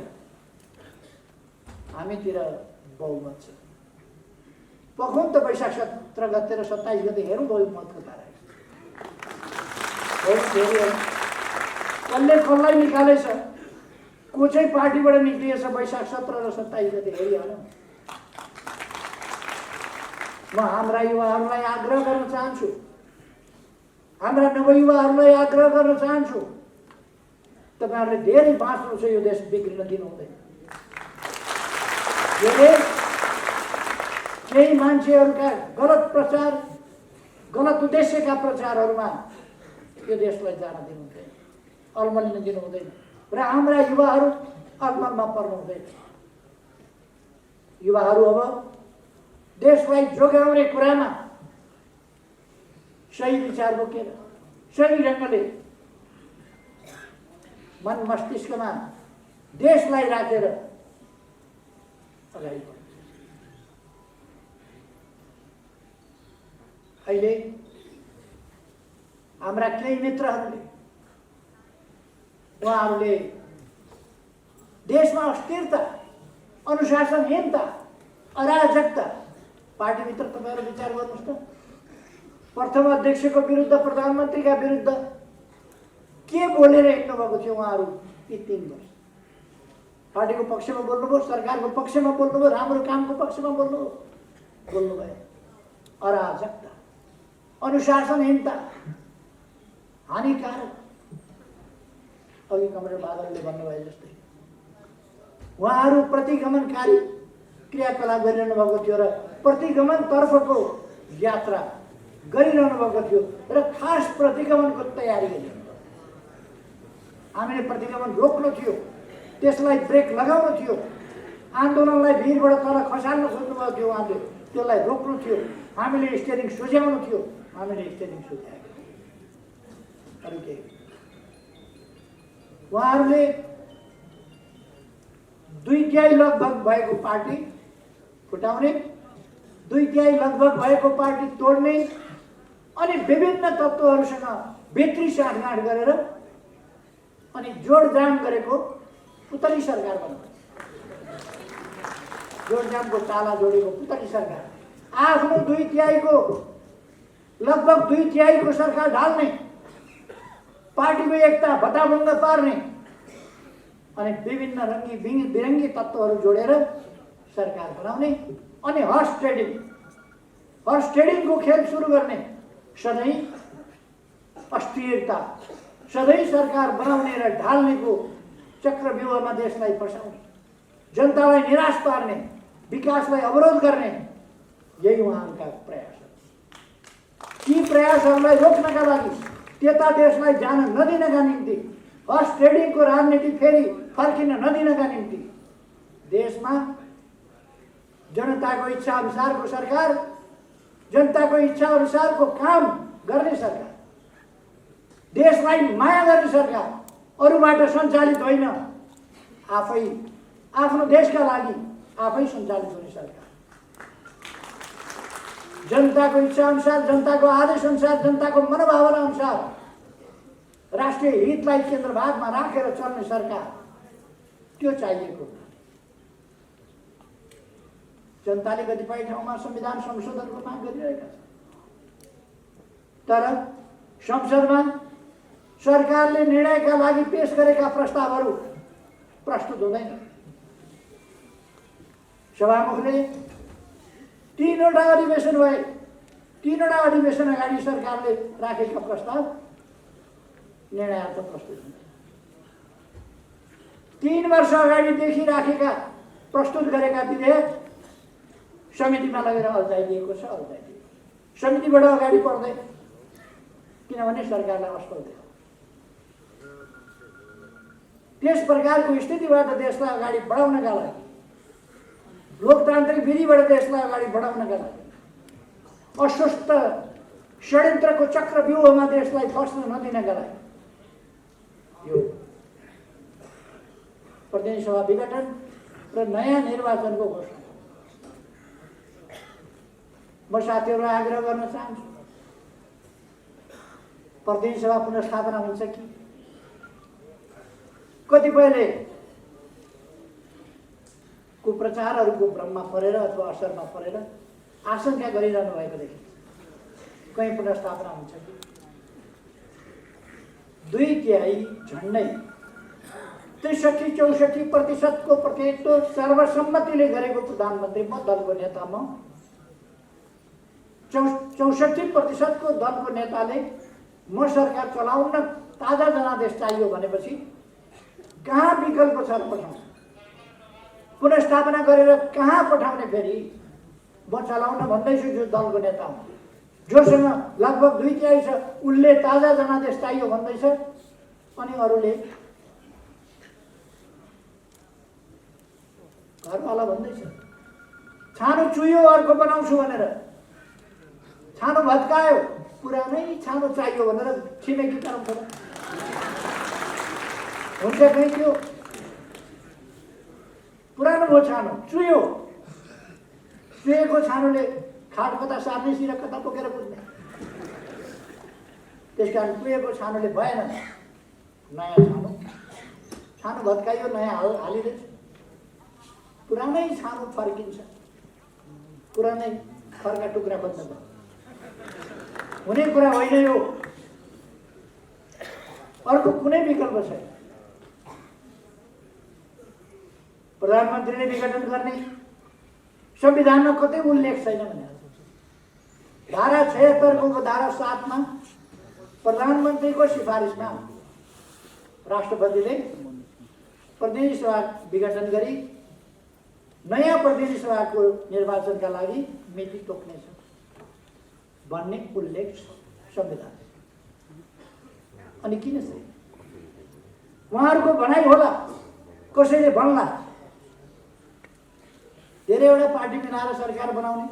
हामीतिर बहुमत छ। पखुन्त वैशाख 17 गते र 27 गते हेरौँ बहुमतको तारा। कसले कसलाई निकालेछ, को चाहिँ पार्टीबाट निक्लिएछ वैशाख 17 र 27 गते हेरिहालौँ। म हाम्रा युवाहरूलाई आग्रह गर्न चाहन्छु, हाम्रा नवयुवाहरूलाई आग्रह गर्न चाहन्छु, तपाईँहरूले धेरै बाँच्नु छ, यो देश बिग्रिन दिनु हुँदैन। यो देश केही मान्छेहरूका गलत प्रचार, गलत उद्देश्यका प्रचारहरूमा यो देशलाई जान दिनु हुँदैन, अलमलिन दिनु हुँदैन र हाम्रा युवाहरू अलमलमा पर्नु हुँदैन। युवाहरू अब देशलाई जोगाउने कुरामा सही विचार बोकेर, सही ढङ्गले मन मस्तिष्कमा देशलाई राखेर अगाडि बढ्छ। अहिले हाम्रा केही मित्रहरूले, उहाँहरूले देशमा अस्थिरता, अनुशासनहीनता, अराजकता, पार्टीभित्र तपाईँहरू विचार गर्नुहोस् त। प्रथम अध्यक्षको विरुद्ध, प्रधानमन्त्रीका विरुद्ध के बोलेर हिँड्नु भएको थियो उहाँहरू यी 3 वर्ष? पार्टीको पक्षमा बोल्नुभयो, सरकारको पक्षमा बोल्नुभयो, राम्रो कामको पक्षमा बोल्नुभयो। अराजकता, अनुशासनहीनता, हानिकारक। अघि कमरेड बादलले भन्नुभयो जस्तै उहाँहरू प्रतिगमनकारी क्रियाकलाप गरिरहनु भएको थियो र प्रतिगमनतर्फको यात्रा गरिरहनु भएको थियो र खास प्रतिगमनको तयारी गरिरहनु भयो। हामीले प्रतिगमन रोक्नु थियो, त्यसलाई ब्रेक लगाउनु थियो, आन्दोलनलाई भिरबाट तल खसाल्न खोज्नुभएको थियो उहाँले, त्यसलाई रोक्नु थियो। हामीले स्टेरिङ सुझ्याउनु थियो, हामीले स्टेरिङ सुझ्याएको। अरू केही उहाँहरूले 2/3 लगभग भएको पार्टी फुटाउने, 2/3 लगभग भएको पार्टी तोड्ने अनि विभिन्न तत्त्वहरूसँग भित्री साँठगाँठ गरेर अनि जोडजाम गरेको पुतली सरकार बनाउने, जोडजामको ताला जोडेको पुतली सरकार, आफ्नो 2/3 लगभग 2/3 सरकार ढाल्ने, पार्टीको एकता भताभङ्ग पार्ने अनि विभिन्न रङ्गी बिरङ्गी तत्त्वहरू जोडेर सरकार बनाउने अनि हर्स ट्रेडिङको खेल सुरु गर्ने, सधैँ अस्थिरता, सधैँ सरकार बनाउने र ढाल्नेको चक्रव्यूहमा देशलाई फसाउने, जनतालाई निराश पार्ने, विकासलाई अवरोध गर्ने, यही उहाँका प्रयास। ती प्रयासहरूलाई रोक्नका लागि, त्यता देशलाई जान नदिनका निम्ति, हर्स ट्रेडिङको राजनीति फेरि फर्किन नदिनका निम्ति देशमा जनताको इच्छा अनुसारको सरकार, जनताको इच्छा अनुसारको काम गर्ने सरकार, देशलाई माया गर्ने सरकार, अरूबाट सञ्चालित होइन, आफै आफ्नो देशका लागि आफै सञ्चालित हुने सरकार, जनताको इच्छा अनुसार, जनताको आदेश अनुसार, जनताको मनोभावना अनुसार राष्ट्रिय हितलाई केन्द्रभागमा राखेर चल्ने सरकार, त्यो चाहिएको। जनताले कतिपय ठाउँमा संविधान संशोधनको माग गरिरहेका छन्, तर संसदमा सरकारले निर्णयका लागि पेश गरेका प्रस्तावहरू प्रस्तुत हुँदैन। सभामुखले 3वटा अधिवेशन भए, 3वटा अधिवेशन अगाडि सरकारले राखेका प्रस्ताव निर्णयार्थ प्रस्तुत हुन्छ। 3 वर्ष अगाडिदेखि राखेका प्रस्तुत गरेका विधेयक समितिमा लगेर अल्झाइदिएको छ, समितिबाट अगाडि बढ्दैन, किनभने सरकारलाई असफल देखाउँछ। त्यस प्रकारको स्थितिबाट देशलाई अगाडि बढाउनका लागि, लोकतान्त्रिक विधिबाट देशलाई अगाडि बढाउनका लागि, अस्वस्थ षड्यन्त्रको चक्रव्यूहमा देशलाई फस्न नदिनका लागि यो प्रतिनिधि सभा विघटन र नयाँ निर्वाचनको घोषणा। म साथीहरूलाई आग्रह गर्न चाहन्छु, प्रतिनिधि सभा पुनर्स्थापना हुन्छ कि? कतिपयले कुप्रचारहरूको भ्रममा परेर अथवा असरमा परेर आशंका गरिरहनु भएको देखिन्छ, कहीँ पुनर्स्थापना हुन्छ कि? 2/3 झन्डै 63-64% प्रतिनिधित्व सर्वसम्मतिले गरेको प्रधानमन्त्री म, दलको नेता म, 64% दलको नेताले म सरकार चलाउन ताजा जनादेश चाहियो भनेपछि कहाँ विकल्प छ पठाउनु? पुनर्स्थापना गरेर कहाँ पठाउने? फेरि म चलाउन भन्दैछु जो दलको नेता हुँ, जोसँग लगभग 2/3 छ, उसले ताजा जनादेश चाहियो भन्दैछ, अनि अरूले घरवाला भन्दैछ छानो चुयो अर्को बनाउँछु भनेर, छानो भत्कायो, पुरानै छानो चाहियो भनेर छिमेकी तर्फ हुन्छ कहीँ त्यो पुरानो भयो छानो, चुयो, चुहेको छानोले खाट कता सार्ने सिर कता बोकेर पुज्ने, त्यस कारण चुहेको छानोले भएन, नयाँ छानो भत्काइयो, नयाँ हालिँदैछ, पुरानै छानो फर्किन्छ, पुरानै फर्का टुक्रा बन्द भयो, हुने कुरा होइन यो। अर्को कुनै विकल्प छैन। प्रधानमन्त्रीले विघटन गर्ने संविधानमा कतै उल्लेख छैन भने, धारा 76 को धारा 7 मा प्रधानमन्त्रीको सिफारिसमा राष्ट्रपतिले प्रतिनिधि सभा विघटन गरी नयाँ प्रतिनिधि सभाको निर्वाचनका लागि मिति तोक्नेछ भन्ने उल्लेख छ संविधान। अनि किन चाहिँ उहाँहरूको भनाइ होला, कसैले भन्ला धेरैवटा पार्टी मिलाएर सरकार बनाउने,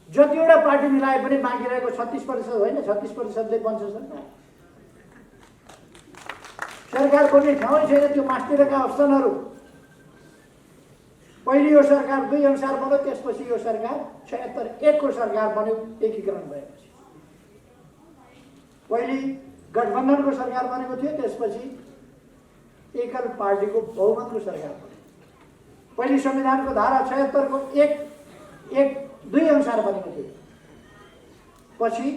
जतिवटा पार्टी मिलाए पनि बाँकी रहेको 36% होइन, 36%ले बन्छ सरकार। सरकार बन्ने ठाउँ छैन, त्यो मास्तिरका अप्सनहरू, पहिले यो सरकार 2 अनुसार बन्यो, त्यसपछि यो सरकार 76-1 को सरकार बन्यो एकीकरण भएपछि। पहिले गठबन्धनको सरकार बनेको थियो, त्यसपछि एकल पार्टीको बहुमतको सरकार बन्यो। पहिले संविधानको धारा 76 को एक 2 अनुसार बनेको थियो, पछि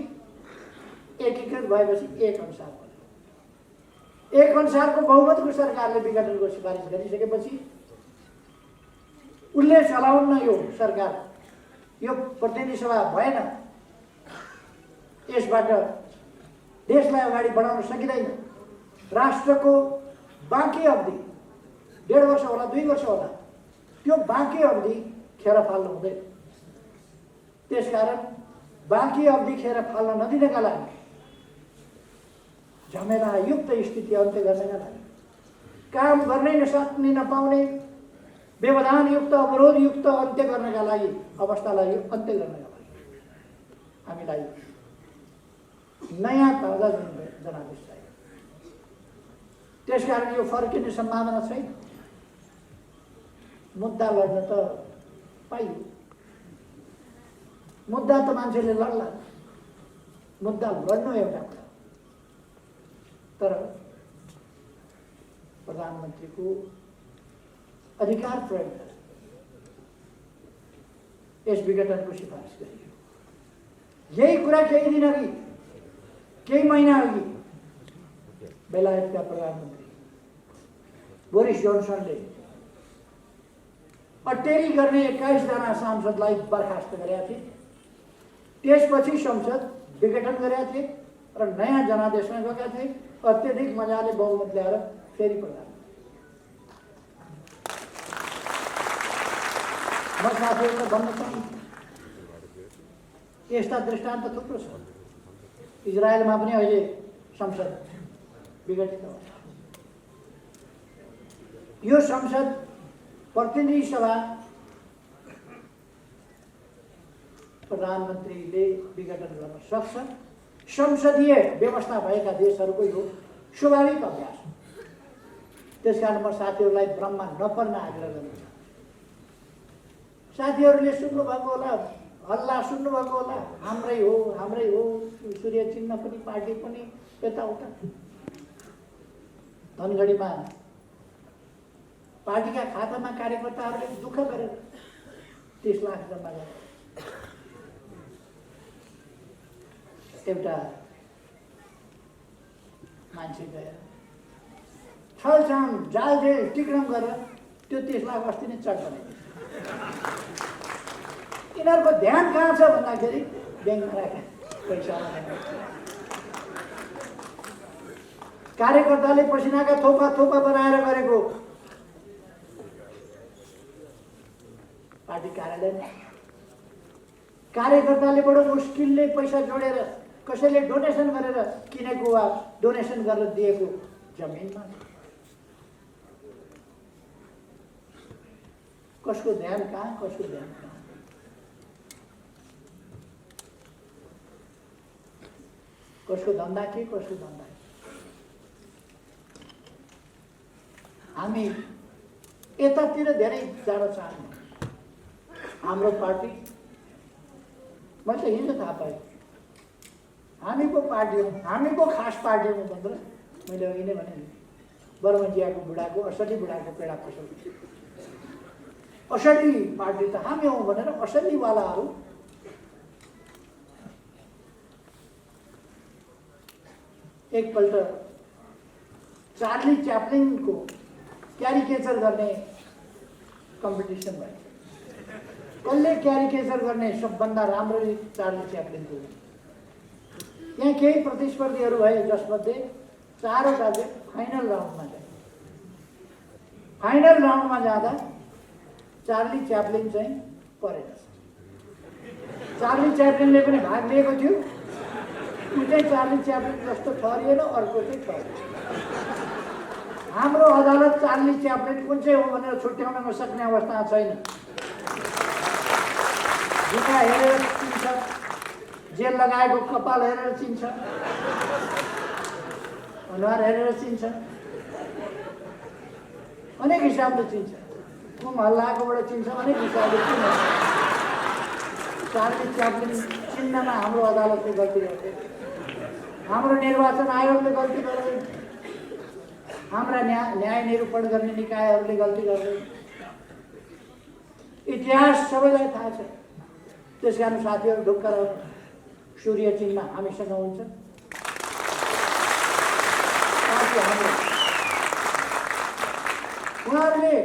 एकीकृत भएपछि 1 अनुसार बन्यो। 1 अनुसारको बहुमतको सरकारले विघटनको सिफारिस गरिसकेपछि उसले चलाउन्न यो सरकार, यो प्रतिनिधि सभा भएन, यसबाट देशलाई अगाडि बढाउन सकिँदैन। राष्ट्रको बाँकी अवधि 1.5 वर्ष होला, 2 वर्ष होला, त्यो बाँकी अवधि खेर फाल्नु हुँदैन। त्यसकारण बाँकी अवधि खेर फाल्न नदिनका लागि, झमेलायुक्त स्थिति अन्त्य गर्नका लागि, काम गर्नै नसक्ने नपाउने व्यवधानयुक्त अवरोधयुक्त अन्त्य गर्नका लागि, अवस्थालाई अन्त्य गर्नका लागि हामीलाई नयाँ ताजा जनादेश चाहियो। त्यसकारण यो फर्किने सम्भावना छैन। मुद्दा लड्न त पाइयो, मुद्दा त मान्छेले लड्ला, मुद्दा लड्नु एउटा कुरा, तर प्रधानमन्त्रीको अधिकार प्रयोग गरेर यस विघटनको सिफारिस गरियो। यही कुरा केही दिन अघि, केही महिना अघि बेलायतका प्रधानमन्त्री बोरिस जोन्सनले अटेरी गर्ने 21 जना सांसदलाई बर्खास्त गरेका थिए। त्यसपछि संसद विघटन गरेका थिए र नयाँ जनादेशमा गएका थिए। अत्यधिक मजाले बहुमत ल्याएर फेरि प्रधानमन्त्री। म साथीहरूलाई भन्न चाहन्छु, यस्ता दृष्टान्त थुप्रो छ। इजरायलमा पनि अहिले संसद विघटित हो। यो संसद प्रतिनिधि सभा प्रधानमन्त्रीले विघटन गर्न सक्छ। संसदीय व्यवस्था भएका देशहरूको यो स्वाभाविक अभ्यास हो। त्यसकारण म साथीहरूलाई भ्रममा नपर्न आग्रह गर्न चाहन्छु। साथीहरूले सुन्नुभएको होला, हल्ला सुन्नुभएको होला, हाम्रै हो, सूर्य चिन्ह पनि, पार्टी पनि, यताउता। धनगढीमा पार्टीका खातामा कार्यकर्ताहरूले दुःख गरेर 30 लाख जम्मा गरे। एउटा मान्छे गएर छलछाम जालझेल टिक्रम गरेर त्यो 30 लाख अस्ति नै चट बनाइदियो। यिनीहरूको ध्यान कहाँ छ भन्दाखेरि ब्याङ्कमा राखेका पैसा कार्यकर्ताले पसिनाका थोपा थोपा बनाएर गरेको पार्टी कार्यालयमा कार्यकर्ताले बडो मुस्किलले पैसा जोडेर कसैले डोनेसन गरेर किनेको वा डोनेसन गरेर दिएको जमिनमा कसको ध्यान कहाँ, कसको ध्यान कहाँ? कसको धन्दा के, कसको धन्दा के? हामी यतातिर धेरै जान चाहन्छु। हाम्रो पार्टी, मैले हिजो थाहा पाएँ, हामी को पार्टी हो, हामी को खास पार्टी हो भनेर मैले अघि नै भने नि। बर्मजियाको बुढाको, असली बुढाको पेडा पसल, असली पार्टी त हामी हौँ भनेर असलीवालाहरू एकपल्ट चार्ली च्याप्लिनको क्यारिकेचर गर्ने कम्पिटिसन भयो। कसले क्यारिकेचर गर्ने सबभन्दा राम्ररी चार्ली च्याप्लिनको। यहाँ केही प्रतिस्पर्धीहरू भए जसमध्ये 4वटा चाहिँ फाइनल राउन्डमा गए। फाइनल राउन्डमा जाँदा चार्ली च्याप्लिन चाहिँ परेन। चार्ली च्याप्लिनले पनि भाग लिएको थियो। ऊ चाहिँ चार्ली च्याप्लिन जस्तो ठहरिएन, अर्को चाहिँ ठहरियो। हाम्रो अदालत चार्ली च्याप्लिन कुन चाहिँ हो भनेर छुट्याउन नसक्ने अवस्था छैन। जुका हेरेर चिन्छ, जेल लगाएको कपाल हेरेर चिन्छ, अनुहार हेरेर चिन्छ, अनेक हिसाबले चिन्छ। कुम हल्लाएकोबाट चिन्छ, अनेक हिसाबले चिन्छ। चार्ली च्याप्लिन चिन्नमा हाम्रो अदालतले गल्ती गर्दैन, हाम्रो निर्वाचन आयोगले गल्ती गर्दैन। हाम्रा न्याय निरूपण गर्ने निकायहरूले गल्ती गर्दै। इतिहास सबैलाई थाहा छ। त्यस कारण साथीहरू ढुक्क रह, सूर्य चिन्ह हामीसँग हुन्छ। उहाँहरूले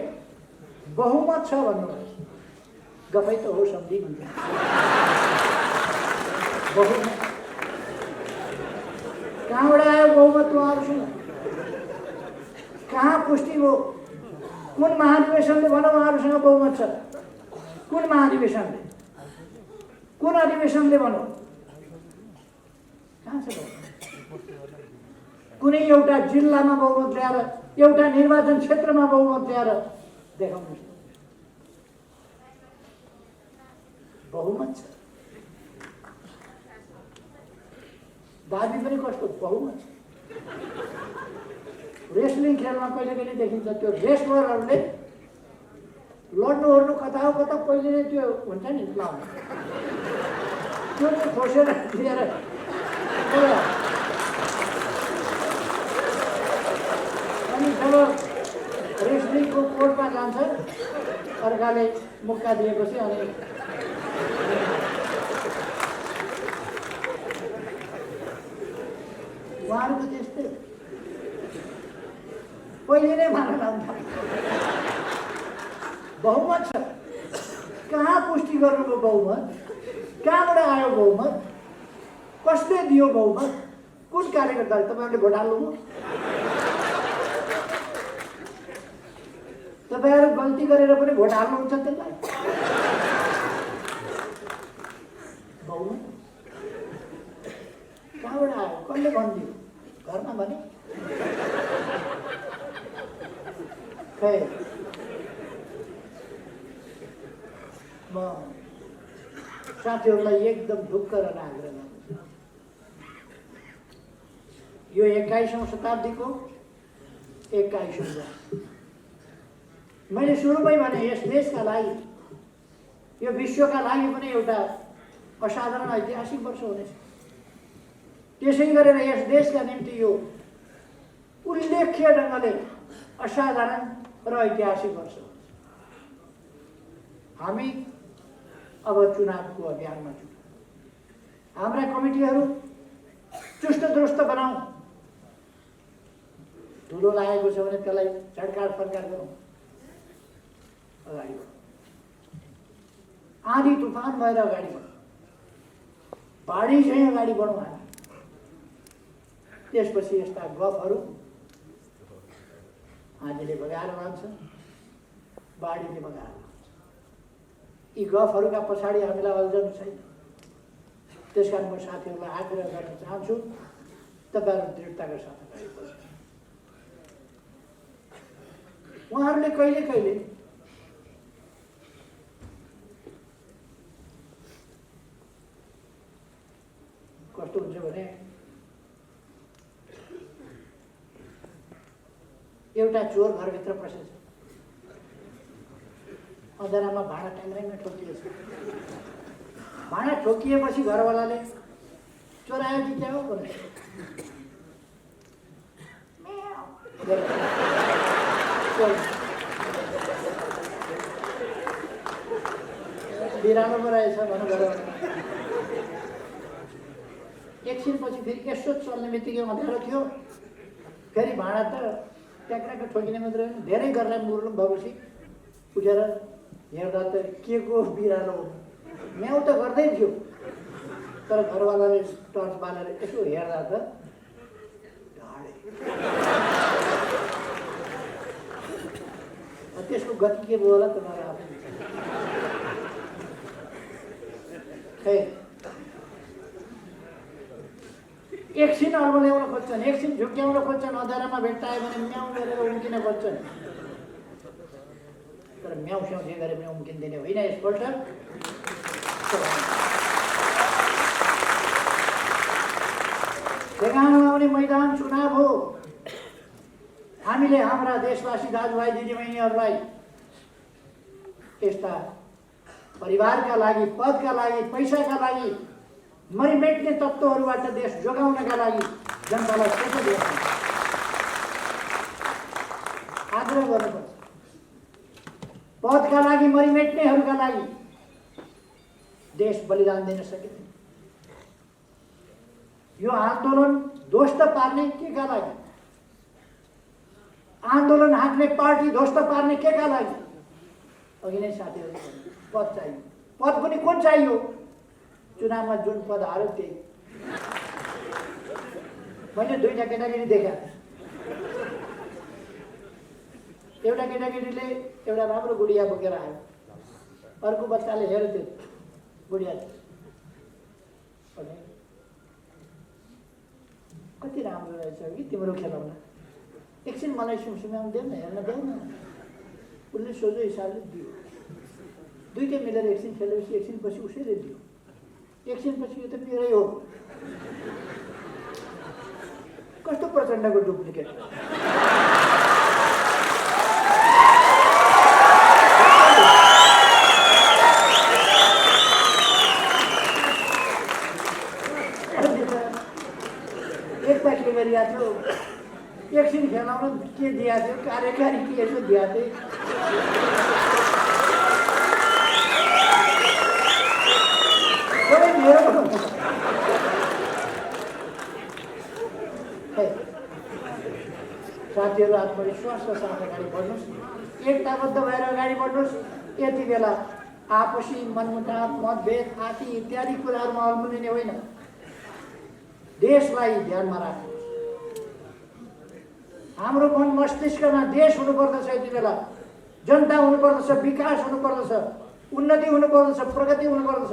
बहुमत छ भन्नुभयो, गफै त हो सम्झि भन्छ। बहुमत कहाँबाट आयो बहुमत उहाँहरूसँग? कहाँ पुष्टि हो? कुन महाधिवेशनले भनौँ उहाँहरूसँग बहुमत छ? कुन महाधिवेशनले, कुन अधिवेशनले भनौँ? कहाँ छ? कुनै एउटा जिल्लामा बहुमत ल्याएर, एउटा निर्वाचन क्षेत्रमा बहुमत ल्याएर देखाउनु। बहुमत छ, दाबी पनि कस्तो बहुमत छ। रेस्लिङ खेलमा कहिले कहिले देखिन्छ त्यो रेस्लरहरूले लड्नु ओर्नु कता हो कता पहिले नै त्यो हुन्छ नि लाउनु, त्यो चाहिँ खोसेर लिएर अनि जब रेस्लिङको कोर्टमा जान्छ अर्काले मुक्का दिएपछि अनि उहाँहरूको त्यस्तै पहिले नै मान्न लाउँछ। बहुमत छ, कहाँ पुष्टि गर्नुभयो बहुमत? कहाँबाट आयो बहुमत? कसले दियो बहुमत? कुन कार्यकर्ताले? तपाईँहरूले भोट हाल्नुभयो? तपाईँहरू गल्ती गरेर पनि भोट हाल्नुहुन्छ त्यसलाई? बहुमत कहाँबाट आयो? कसले भनिदियो? घरमा भने खै म साथीहरूलाई एकदम ढुक्क रहन आग्रह गर्छु। यो 21औं शताब्दीको 21औं वर्ष। मैले सुरुमै भने यस देशका लागि, यो विश्वका लागि पनि एउटा असाधारण ऐतिहासिक वर्ष हुनेछ। त्यसै गरेर यस देशका निम्ति यो उल्लेख्य ढङ्गले असाधारण र ऐतिहासिक वर्ष हुन्छ। हामी अब चुनावको अभियानमा छौँ। हाम्रा कमिटीहरू चुस्त दुरुस्त बनाऊ। धुलो लागेको छ भने त्यसलाई झड्काड फड्काड गरौँ, अगाडि बढौँ। आँधी तुफान भएर अगाडि बढौँ, बाढी चाहिँ अगाडि बढौँ हामी। त्यसपछि यस्ता गफहरू आँधीले बगाएर लान्छ, बाढीले बगाएर लान्छ। यी गफहरूका पछाडि हामीलाई अल्झनु छैन। त्यस कारण म साथीहरूलाई आग्रह गर्न चाहन्छु, तपाईँहरू दृढताका साथ अगाडि बढ्नु। उहाँहरूले कहिले कहिले कस्तो हुन्छ भने एउटा चोर घरभित्र पसेछ, अँधेरामा भाँडा ट्याङ्ग्राइमा ठोकिएछ। भाँडा ठोकिएपछि घरवालाले चोर आयो कि क्या हो भने बिरालोमा रहेछ भनौँ घरवाला। एकछिनपछि फेरि यसो चल्ने बित्तिकै अँध्यारो थियो, फेरि भाँडा त ट्याक्राको ठोकिने मात्र होइन, धेरै घरलाई मुर्लुम भएपछि उठेर हेर्दा त के को बिरालो हो, म्याउ त गर्दै थियो। तर घरवालाले टर्च बालेर यसो हेर्दा त ढाडे। त्यसको गति के भयो होला तपाईँहरू आफै खै। एकछिन अल्मल्याउन खोज्छन्, एकछिन झुक्क्याउन खोज्छन्, अँध्यारोमा भेट्टायो भने म्याउ गरेर उम्किन खोज्छन्। तर म्याउ स्याउ जे गरे पनि उम्किँदैन होइन यसपल्ट। ठेगाना आउने मैदान चुनाव हो। हामीले हाम्रा देशवासी दाजुभाइ दिदीबहिनीहरूलाई यस्ता परिवारका लागि, पदका लागि, पैसाका लागि मरिमेट्ने तत्त्वहरूबाट देश जोगाउनका लागि जनतालाई सोच्न दिनु। आग्रह गर्नुपर्छ। पदका लागि मरिमेट्नेहरूका लागि देश बलिदान दिन सकिँदैन। यो आन्दोलन ध्वस्त पार्ने केका लागि? आन्दोलन हाँक्ने पार्टी ध्वस्त पार्ने केका लागि? अघि नै साथीहरूले पद चाहियो। पद पनि कुन चाहियो? चुनावमा जुन पद हार्यो त्यही। मैले दुईटा केटाकेटी देखा। एउटा केटाकेटीले एउटा राम्रो गुडिया बोकेर आयो, अर्को बच्चाले हेऱ्यो त्यो गुडिया, कति राम्रो रहेछ कि तिम्रो खेलाउन, एकछिन मलाई सुमसुम्याउनु देऊ न, हेर्न देऊ न। उसले सोझो हिसाबले दियो। दुईटै मिलेर एकछिन खेलेपछि एकछिन पछि उसैले दियो। एकछिन पछि यो त मेरै हो। कस्तो प्रचण्डको डुप्लिकेट। एकता के गरिया थियो, एकछिन खेलाउन के दिया थियो, कार्यकारी के यसो दिया थियो। साथीहरू आत्मविश्वासका साथ अगाडि बढ्नुहोस्, एकताबद्ध भएर अगाडि बढ्नुहोस्। यति बेला आपसी मनमुटाव, मतभेद आदि इत्यादि कुराहरूमा अल्मलिने होइन। देशलाई ध्यानमा राख्नुहोस्। हाम्रो मन मस्तिष्कमा देश हुनुपर्दछ। यति बेला जनता हुनुपर्दछ, विकास हुनुपर्दछ, उन्नति हुनुपर्दछ, प्रगति हुनुपर्दछ।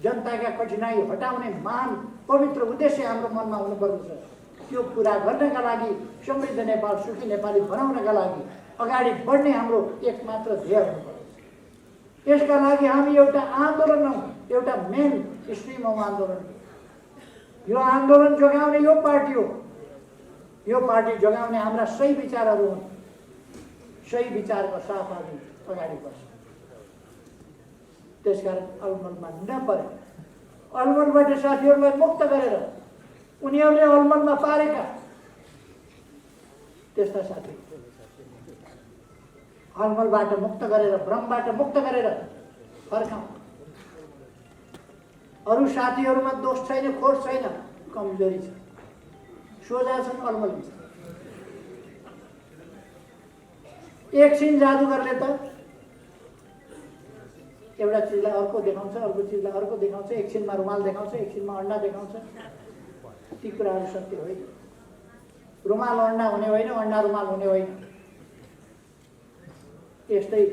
जनताका कठिनाई हटाउने महान पवित्र उद्देश्य हाम्रो मनमा हुनुपर्दछ। त्यो पुरा गर्नका लागि, समृद्ध नेपाल, सुखी नेपाली बनाउनका लागि अगाडि बढ्ने हाम्रो एकमात्र ध्येय हुनुपर्छ। यसका लागि हामी एउटा आन्दोलन हौँ, एउटा मेन स्ट्रिम हौँ आन्दोलन। यो आन्दोलन जगाउने यो पार्टी हो। यो पार्टी जगाउने हाम्रा सही विचारहरू हुन्। सही विचारको साथ हामी अगाडि बढ्छौँ। त्यसकारण अलमलमा नपरे, अलमलबाट साथीहरूलाई मुक्त गरेर उनीहरूले अलमलमा पारेका त्यस्ता साथी अलमलबाट मुक्त गरेर, भ्रमबाट मुक्त गरेर फर्काउँ। अरू साथीहरूमा दोष छैन, खोट छैन, कमजोरी छ, सोझा छन्, अलमली छ। एकछिन जादुगरले त एउटा चिजलाई अर्को देखाउँछ, अर्को चिजलाई अर्को देखाउँछ, एकछिनमा रुमाल देखाउँछ, एकछिनमा अन्डा देखाउँछ। ती कुराहरू सत्य होइन। रुमाल अन्डा हुने होइन, अन्डा रुमाल हुने होइन। यस्तै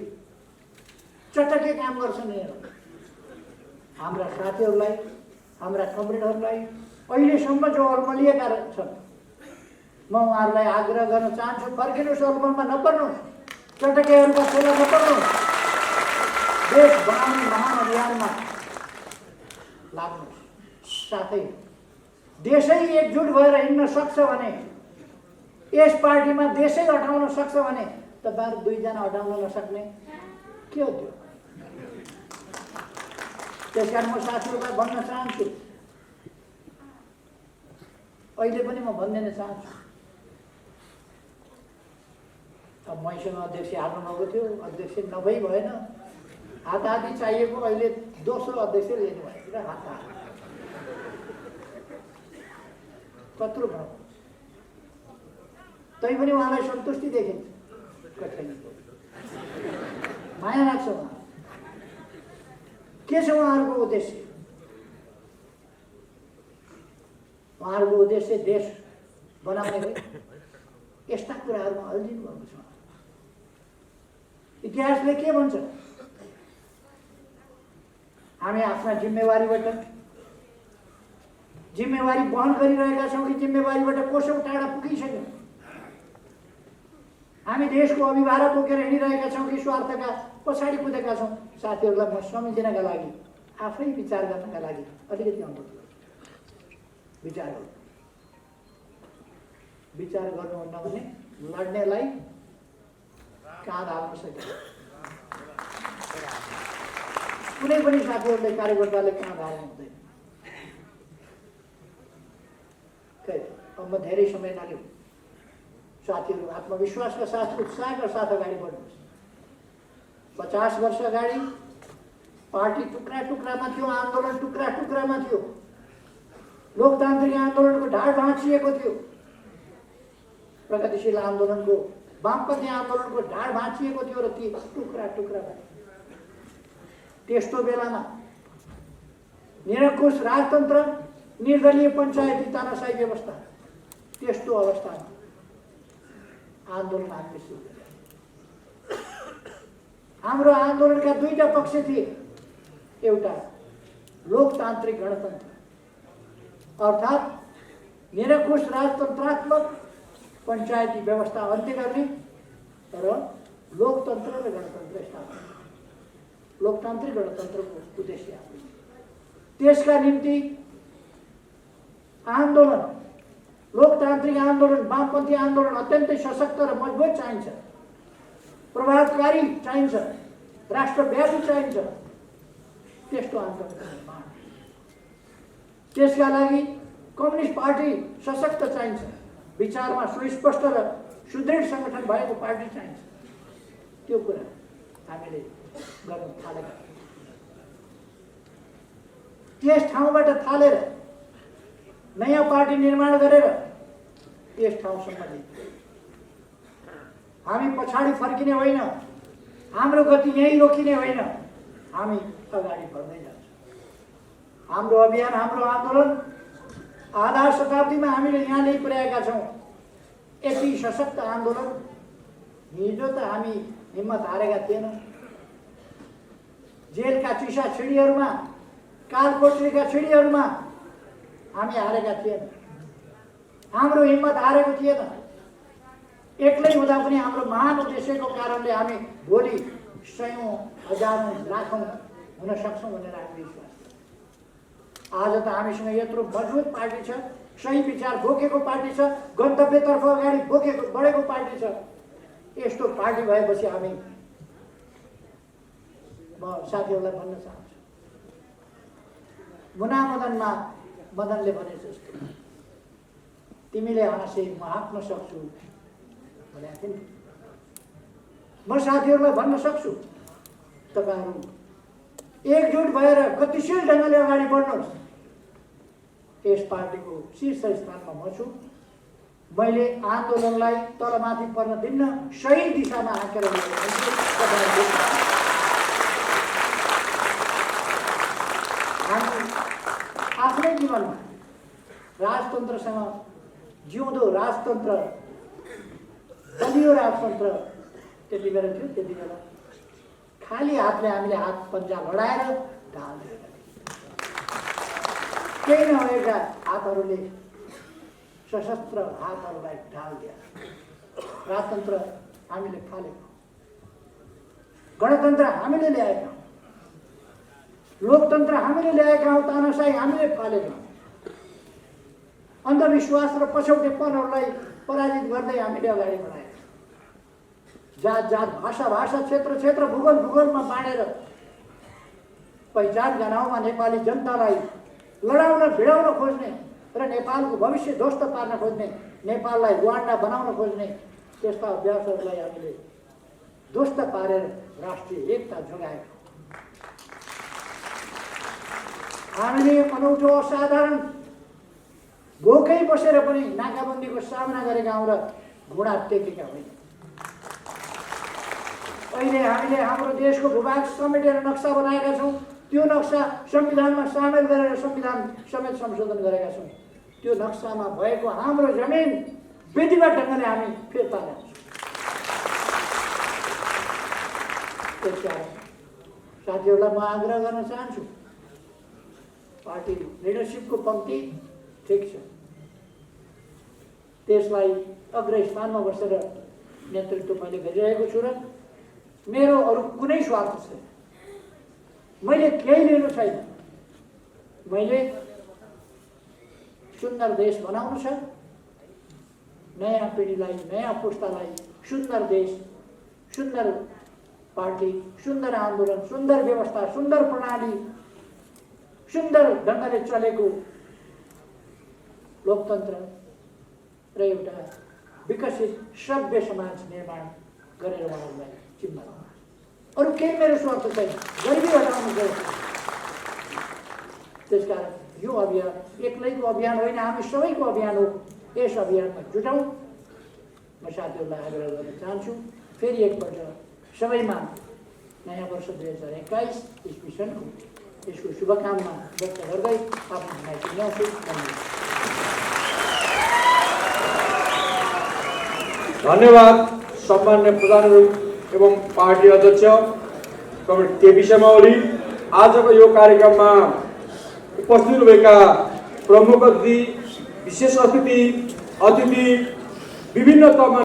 चटके काम गर्छन् हाम्रा साथीहरूलाई, हाम्रा कमरेडहरूलाई। अहिलेसम्म जो अलमलिएका छन्, म उहाँहरूलाई आग्रह गर्न चाहन्छु, फर्किनुहोस्, अलमलमा नपर्नुहोस्, चटकेहरूका फेला नपर्नुहोस्। देश बनाउने महान अभियानमा लाग्नुहोस्। साथै देशै एकजुट भएर हिँड्न सक्छ भने, यस पार्टीमा देशै हटाउन सक्छ भने तपाईँहरू दुईजना हटाउन नसक्ने के हो त्यो? त्यसकारण म साथीहरूलाई भन्न चाहन्छु, अहिले पनि म भनिदिन चाहन्छु। अब मैसँग अध्यक्ष हाल्नुभएको थियो, अध्यक्ष नभई भएन, हाताहाती चाहिएको। अहिले दोस्रो अध्यक्ष लिनु भएको र हात कत्रो भयो। तैपनि उहाँलाई सन्तुष्टि देखिन्छ, माया लाग्छ उहाँ। के छ उहाँहरूको उद्देश्य? उहाँहरूको उद्देश्य देश बनाउने हो। यस्ता कुराहरूमा अल्झिनु भएको छ। इतिहासले के भन्छ? हामी आफ्ना जिम्मेवारी वहन गरिरहेका छौँ कि जिम्मेवारीबाट कोसौँ टाढा पुगिसक्यौँ? हामी देशको अभिभारा बोकेर हिँडिरहेका छौँ कि स्वार्थका पछाडि कुदेका छौँ? साथीहरूलाई म सम्झिनका लागि, आफै विचार गर्नका लागि अलिकति अनुरोध। विचार गर्नुहुन्न भने लड्नेलाई काँध हाल्न सकिन्छ। कुनै पनि साथीहरूले, कार्यकर्ताले काँध हाल्नु हुँदैन। अब म धेरै समय लाग्यो, साथीहरू आत्मविश्वासका साथ उत्साहका साथ अगाडि बढ्नुहोस्। 50 वर्ष अगाडि पार्टी टुक्रा टुक्रामा थियो, आन्दोलन टुक्रा टुक्रामा थियो, लोकतान्त्रिक आन्दोलनको ढाड भाँचिएको थियो, प्रगतिशील आन्दोलनको वामपन्थी आन्दोलनको ढाड भाँचिएको थियो र ती टुक्रा टुक्रा भए। त्यस्तो बेलामा निरङ्कुश राजतन्त्र, निर्दलीय पञ्चायती तानाशाही व्यवस्था, त्यस्तो अवस्थामा आन्दोलन हामीले सुरु गरे। हाम्रो आन्दोलनका दुईटा पक्ष थिए। एउटा लोकतान्त्रिक गणतन्त्र अर्थात् निरङ्कुश राजतन्त्रात्मक पञ्चायती व्यवस्था अन्त्य गर्ने र लोकतन्त्र र गणतन्त्र स्थापना। लोकतान्त्रिक गणतन्त्रको उद्देश्य त्यसका निम्ति आन्दोलन, लोकतान्त्रिक आन्दोलन, वामपन्थी आन्दोलन अत्यन्तै सशक्त र मजबुत चाहिन्छ, प्रभावकारी चाहिन्छ, राष्ट्रव्यापी चाहिन्छ। त्यस्तो आन्दोलनको निर्माण, त्यसका लागि कम्युनिस्ट पार्टी सशक्त चाहिन्छ, विचारमा सुस्पष्ट र सुदृढ सङ्गठन भएको पार्टी चाहिन्छ। त्यो कुरा हामीले गर्न थालेका थियौँ। त्यस ठाउँबाट थालेर नयाँ पार्टी निर्माण गरेर त्यस ठाउँसम्म हामी पछाडि फर्किने होइन, हाम्रो गति यहीँ रोकिने होइन, हामी अगाडि बढ्दै जान्छौँ। हाम्रो अभियान, हाम्रो आन्दोलन आधा शताब्दीमा हामीले यहाँ नै पुर्याएका छौँ। यति सशक्त आन्दोलन हिजो त हामी हिम्मत हारेका थिएनौँ। जेलका चिसा छिडीहरूमा, कालकोठरीका छिडीहरूमा हामी हारेका थिएनौँ। हाम्रो हिम्मत हारेको थिएन। एक्लै हुँदा पनि हाम्रो महान उद्देश्यको कारणले हामी भोलि सयौँ, हजारौँ, लाखौँ हुन सक्छौँ भनेर हामी विश्वास छ। आज त हामीसँग यत्रो मजबुत पार्टी छ, सही विचार बोकेको पार्टी छ, गन्तव्यतर्फ अगाडि बढेको पार्टी छ। यस्तो पार्टी भएपछि हामी, म साथीहरूलाई भन्न चाहन्छु, मुनामदनमा मदनले भने जस्तो तिमीले हाँसे म हाँक्न सक्छु भनेको थिएँ नि। म साथीहरूलाई भन्न सक्छु, तपाईँहरू एकजुट भएर गतिशील ढङ्गले अगाडि बढ्नुहोस्। यस पार्टीको शीर्ष स्थानमा म छु। मैले आन्दोलनलाई तलमाथि पर्न दिन्न, सही दिशामा हाँकेर हामी आफ्नै जीवनमा राजतन्त्रसँग जिउँदो राजतन्त्र, बलियो राजतन्त्र त्यति बेला थियो। त्यति बेला खाली हातले हामीले हात पन्जा लडाएर ढाल दिएका थियौँ। केही नभएका हातहरूले, सशस्त्र हातहरूलाई ढाल दिए। राजतन्त्र हामीले फालेको, गणतन्त्र हामीले ल्याएका हौँ, लोकतन्त्र हामीले ल्याएका हौँ, तानाशाही हामीले फालेका हौँ। अन्धविश्वास र पछौटेपनहरूलाई पराजित गर्दै हामीले अगाडि बढाएका। जात जात, भाषा भाषा, क्षेत्र क्षेत्र, भूगोल भूगोलमा बाँडेर पहिचान गनाउमा नेपाली जनतालाई लडाउन, भिडाउन खोज्ने र नेपालको भविष्य ध्वस्त पार्न खोज्ने, नेपाललाई रुवान्डा बनाउन खोज्ने त्यस्ता अभ्यासहरूलाई हामीले ध्वस्त पारेर राष्ट्रिय एकता जोगाएका। हामीले अनौठो, असाधारण, भोकै बसेर पनि नाकाबन्दीको सामना गरेका हौँ र घुँडा टेकेका होइन। अहिले हामीले हाम्रो देशको भूभाग समेटेर नक्सा बनाएका छौँ। त्यो नक्सा संविधानमा सामेल गरेर संविधान समेत संशोधन गरेका छौँ। त्यो नक्सामा भएको हाम्रो जमिन विधिवत ढङ्गले हामी फिर्ता ल्याउँछौँ। त्यसकारण साथीहरूलाई म आग्रह गर्न चाहन्छु, पार्टी लिडरसिपको पङ्क्ति ठिक छ, त्यसलाई अग्रस्थानमा बसेर नेतृत्व मैले गरिरहेको छु र मेरो अरू कुनै स्वार्थ छैन। मैले केही लिनु छैन। मैले सुन्दर देश बनाउनु छ, नयाँ पिँढीलाई, नयाँ पुस्तालाई सुन्दर देश, सुन्दर पार्टी, सुन्दर आन्दोलन, सुन्दर व्यवस्था, सुन्दर प्रणाली, सुन्दर ढङ्गले चलेको लोकतन्त्र र एउटा विकसित सभ्य समाज निर्माण गरेर उहाँहरूलाई चिन्ह लाउनु। अरू केही मेरो स्वार्थ छैन, गरिबी हटाउनु गयो। त्यसकारण यो अभियान एक्लैको अभियान होइन, हामी सबैको अभियान हो। यस अभियानमा जुटौँ। म साथीहरूलाई आग्रह गर्न चाहन्छु, फेरि एकपल्ट सबैमा नयाँ वर्ष 2021 इस्वी सनको यसको शुभकामना व्यक्त गर्दै आफ्नो भनाइ टुङ्ग्याउँछु। धन्यवाद सम्मान्य प्रधान एवं पार्टी अध्यक्ष कमरेड केपी शर्मा ओली। आजको यो कार्यक्रममा उपस्थित हुनुभएका प्रमुख अतिथि, विशेष अतिथि, विभिन्न तहमा